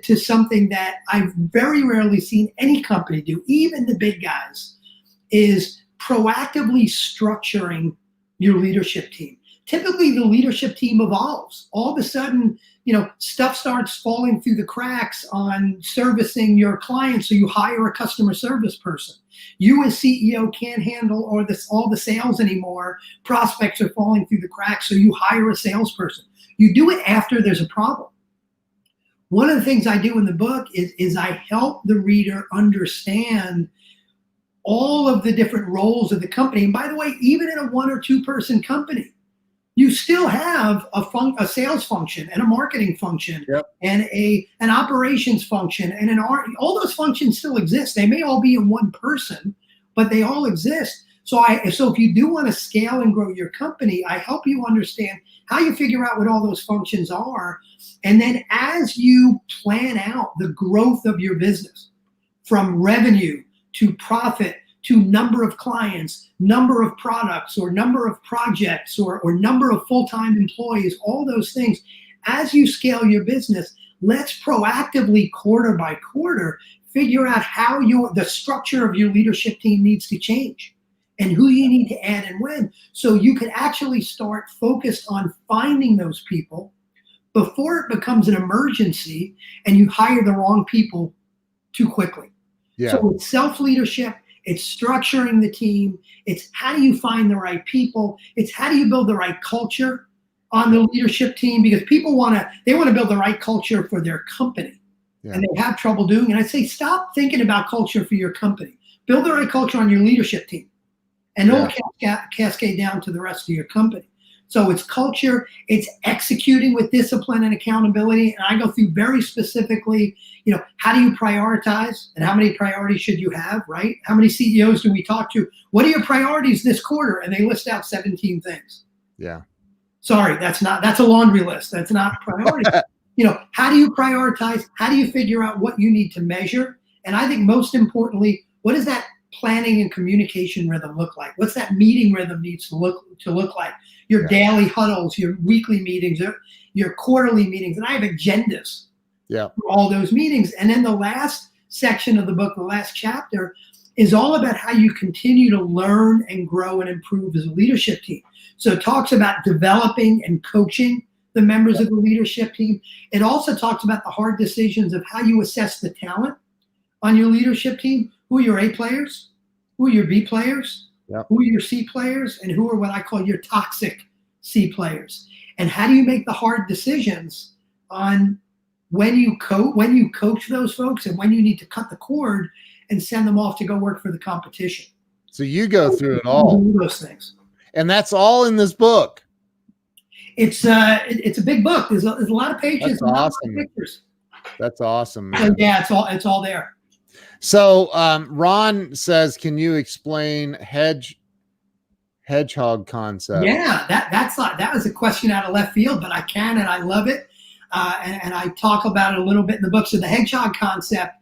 to something that I've very rarely seen any company do, even the big guys, is proactively structuring your leadership team. Typically, the leadership team evolves. All of a sudden, stuff starts falling through the cracks on servicing your clients, so you hire a customer service person. You as CEO can't handle all the sales anymore. Prospects are falling through the cracks, so you hire a salesperson. You do it after there's a problem. One of the things I do in the book is I help the reader understand all of the different roles of the company. And by the way, even in a 1 or 2 person company, you still have a sales function and a marketing function. Yep. And an operations function and all those functions still exist. They may all be in one person, but they all exist. So if you do want to scale and grow your company, I help you understand how you figure out what all those functions are. And then as you plan out the growth of your business, from revenue to profit to number of clients, number of products, or number of projects, or number of full-time employees, all those things, as you scale your business, let's proactively, quarter by quarter, figure out how the structure of your leadership team needs to change and who you need to add and when, so you can actually start focused on finding those people before it becomes an emergency and you hire the wrong people too quickly. Yeah. So it's self-leadership, it's structuring the team, it's how do you find the right people, it's how do you build the right culture on the leadership team, because people want to build the right culture for their company. Yeah. And they have trouble doing it. And I'd say, stop thinking about culture for your company. Build the right culture on your leadership team, and it'll cascade down to the rest of your company. So it's culture, it's executing with discipline and accountability. And I go through very specifically, how do you prioritize, and how many priorities should you have, right? How many CEOs do we talk to? What are your priorities this quarter? And they list out 17 things. Yeah. Sorry, that's a laundry list. That's not priority. How do you prioritize? How do you figure out what you need to measure? And I think most importantly, what does that planning and communication rhythm look like? What's that meeting rhythm needs to look like? Your daily huddles, your weekly meetings, your quarterly meetings. And I have agendas for all those meetings. And then the last section of the book, the last chapter, is all about how you continue to learn and grow and improve as a leadership team. So it talks about developing and coaching the members of the leadership team. It also talks about the hard decisions of how you assess the talent on your leadership team. Who are your A players? Who are your B players? Who are your C players? And who are what I call your toxic C players? And how do you make the hard decisions on when you coach those folks, and when you need to cut the cord and send them off to go work for the competition? So you go through it all. Those things. And that's all in this book. It's a big book. There's a lot of pages. That's awesome. A lot of pictures. That's awesome. So, yeah, it's all there. So Ron says, can you explain hedgehog concept? Yeah, that was a question out of left field, but I can, and I love it. And I talk about it a little bit in the book. So the hedgehog concept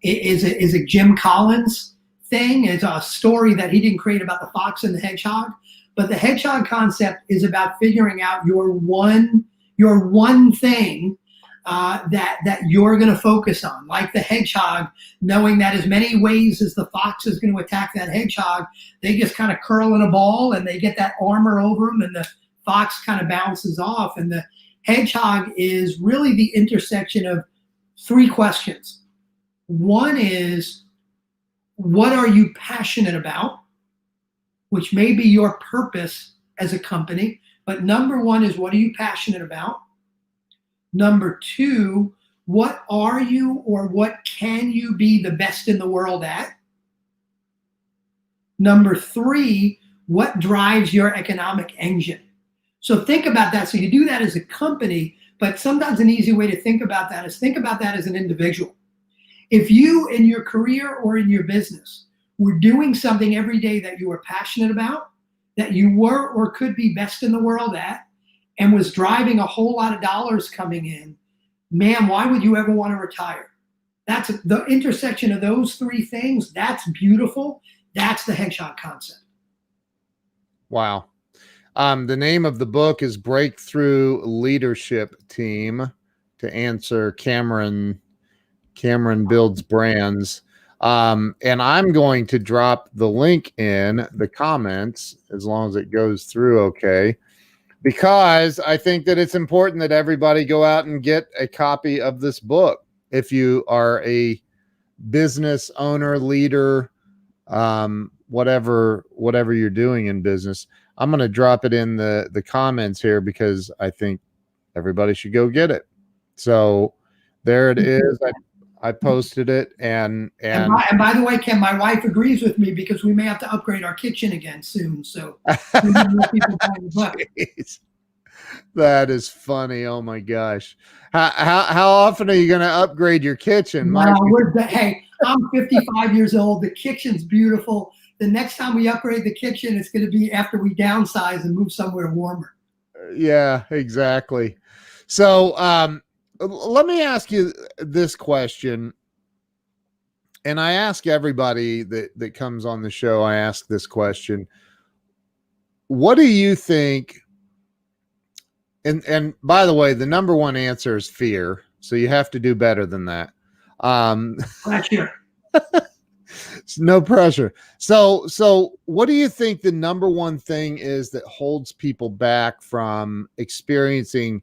is a Jim Collins thing. It's a story that he didn't create about the fox and the hedgehog. But the hedgehog concept is about figuring out your one thing that you're going to focus on. Like the hedgehog, knowing that as many ways as the fox is going to attack that hedgehog, they just kind of curl in a ball and they get that armor over them, and the fox kind of bounces off. And the hedgehog is really the intersection of three questions. One is, what are you passionate about? Which may be your purpose as a company. But number one is, what are you passionate about? Number two, what are you, or what can you be the best in the world at? Number three, what drives your economic engine? So think about that. So you do that as a company, but sometimes an easy way to think about that is think about that as an individual. If you, in your career or in your business, were doing something every day that you were passionate about, that you were or could be best in the world at, and was driving a whole lot of dollars coming in, man, why would you ever want to retire? That's the intersection of those three things. That's beautiful. That's the hedgehog concept. Wow. The name of the book is Breakthrough Leadership Team, to answer Cameron Builds Brands. And I'm going to drop the link in the comments as long as it goes through okay, because I think that it's important that everybody go out and get a copy of this book. If you are a business owner, leader, whatever you're doing in business, I'm going to drop it in the comments here, because I think everybody should go get it. So there it is. I posted it, and by the way, Ken, my wife agrees with me, because we may have to upgrade our kitchen again soon. So that is funny. Oh my gosh. How often are you going to upgrade your kitchen, Mike? Hey, I'm 55 years old. The kitchen's beautiful. The next time we upgrade the kitchen, it's going to be after we downsize and move somewhere warmer. Yeah, exactly. So, let me ask you this question, and I ask everybody that comes on the show, I ask this question. What do you think? And by the way, the number one answer is fear. So you have to do better than that. Pressure. No pressure. So what do you think the number one thing is that holds people back from experiencing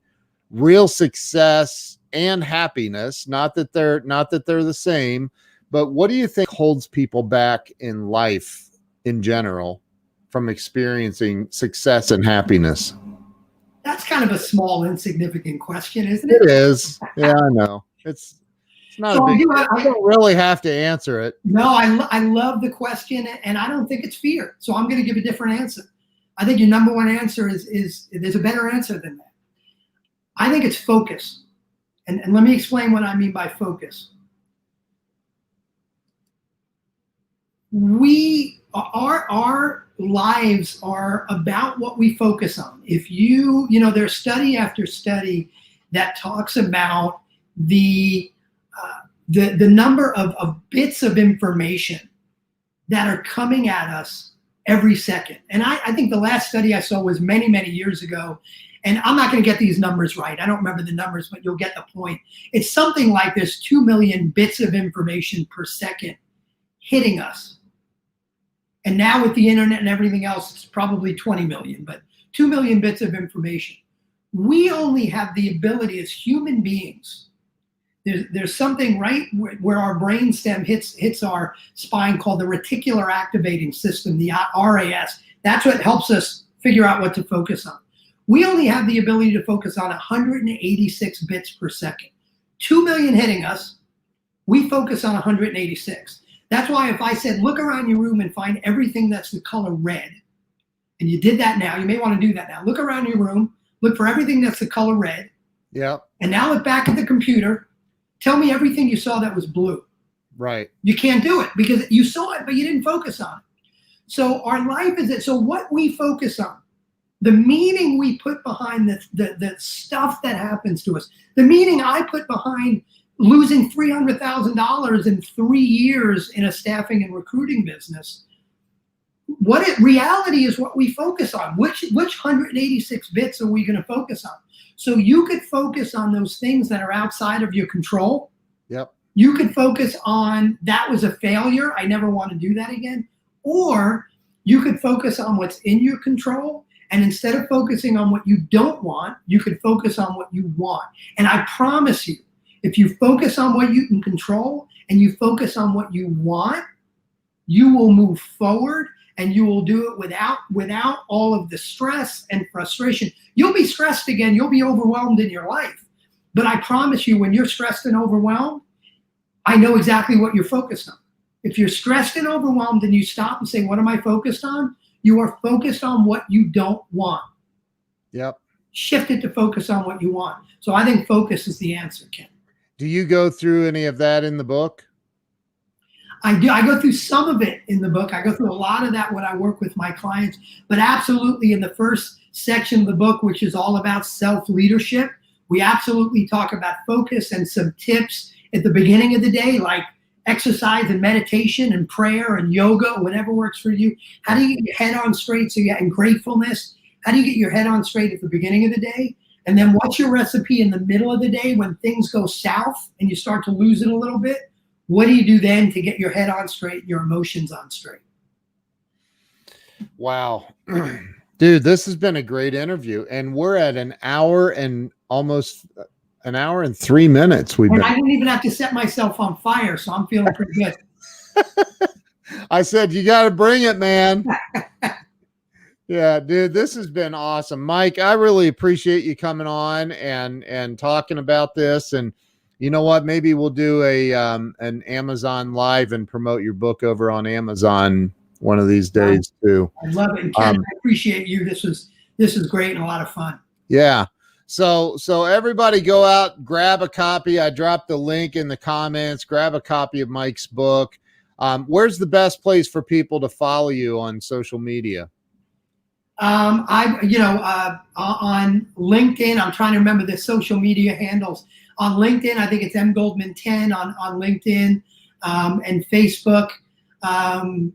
real success and happiness? Not that they're the same, but what do you think holds people back in life, in general, from experiencing success and happiness? That's kind of a small, insignificant question, isn't it? It is. Yeah, I know. It's not a So big deal. I don't really have to answer it. no, I love the question, and I don't think it's fear. So I'm going to give a different answer. I think your number one answer is there's a better answer than that. I think it's focus. And let me explain what I mean by focus. Our lives are about what we focus on. If there's study after study that talks about the number of bits of information that are coming at us every second. And I think the last study I saw was many, many years ago. And I'm not going to get these numbers right. I don't remember the numbers, but you'll get the point. It's something like there's 2 million bits of information per second hitting us. And now with the internet and everything else, it's probably 20 million, but 2 million bits of information. We only have the ability as human beings. There's something right where our brainstem hits our spine called the reticular activating system, the RAS. That's what helps us figure out what to focus on. We only have the ability to focus on 186 bits per second. 2 million hitting us, we focus on 186. That's why if I said, look around your room and find everything that's the color red, and you did that now, you may want to do that now. Look around your room, look for everything that's the color red. Yeah. And now look back at the computer. Tell me everything you saw that was blue. Right. You can't do it because you saw it, but you didn't focus on it. So our life is it. So what we focus on, the meaning we put behind the stuff that happens to us, the meaning I put behind losing $300,000 in 3 years in a staffing and recruiting business. Reality is what we focus on. Which 186 bits are we going to focus on? So you could focus on those things that are outside of your control. Yep. You could focus on that was a failure. I never want to do that again. Or you could focus on what's in your control. And instead of focusing on what you don't want, you could focus on what you want. And I promise you, if you focus on what you can control and you focus on what you want, you will move forward and you will do it without all of the stress and frustration. You'll be stressed again. You'll be overwhelmed in your life. But I promise you, when you're stressed and overwhelmed, I know exactly what you're focused on. If you're stressed and overwhelmed and you stop and say, what am I focused on? You are focused on what you don't want. Yep. Shift it to focus on what you want. So I think focus is the answer, Ken. Do you go through any of that in the book? I do. I go through some of it in the book. I go through a lot of that when I work with my clients, but absolutely in the first section of the book, which is all about self-leadership, we absolutely talk about focus and some tips at the beginning of the day, like exercise and meditation and prayer and yoga, whatever works for you. How do you get your head on straight and gratefulness? How do you get your head on straight at the beginning of the day? And then what's your recipe in the middle of the day when things go south and you start to lose it a little bit? What do you do then to get your head on straight, your emotions on straight? Wow. Dude, this has been a great interview. And we're at an hour and almost an hour and 3 minutes. I didn't even have to set myself on fire, so I'm feeling pretty good. I said, you got to bring it, man. Yeah, dude, this has been awesome. Mike, I really appreciate you coming on and talking about this. And you know what? Maybe we'll do an Amazon Live and promote your book over on Amazon one of these days too. I love it. And Ken, I appreciate you. This is great and a lot of fun. Yeah. So everybody go out, grab a copy. I dropped the link in the comments. Grab a copy of Mike's book. Where's the best place for people to follow you on social media? On LinkedIn, I'm trying to remember the social media handles. On LinkedIn, I think it's mgoldman10 on LinkedIn, and Facebook. I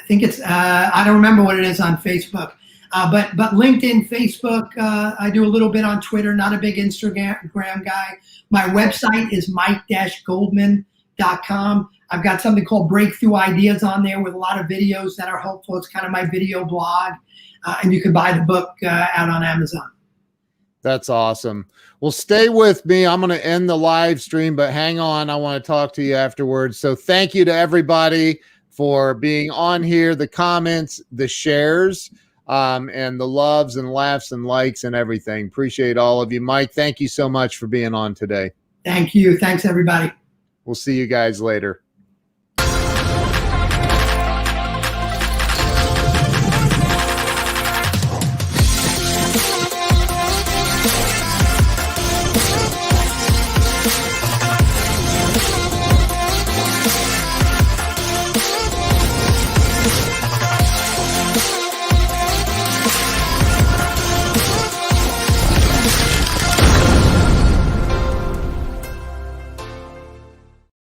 think it's I don't remember what it is on Facebook, but LinkedIn, Facebook. I do a little bit on Twitter. Not a big Instagram guy. My website is mike-goldman.com. I've got something called Breakthrough Ideas on there with a lot of videos that are helpful. It's kind of my video blog, and you can buy the book out on Amazon. That's awesome. Well, stay with me. I'm going to end the live stream, but hang on. I want to talk to you afterwards. So thank you to everybody for being on here, the comments, the shares. and the loves and laughs and likes and everything. Appreciate all of you. Mike, thank you so much for being on today. Thank you. Thanks, everybody. We'll see you guys later.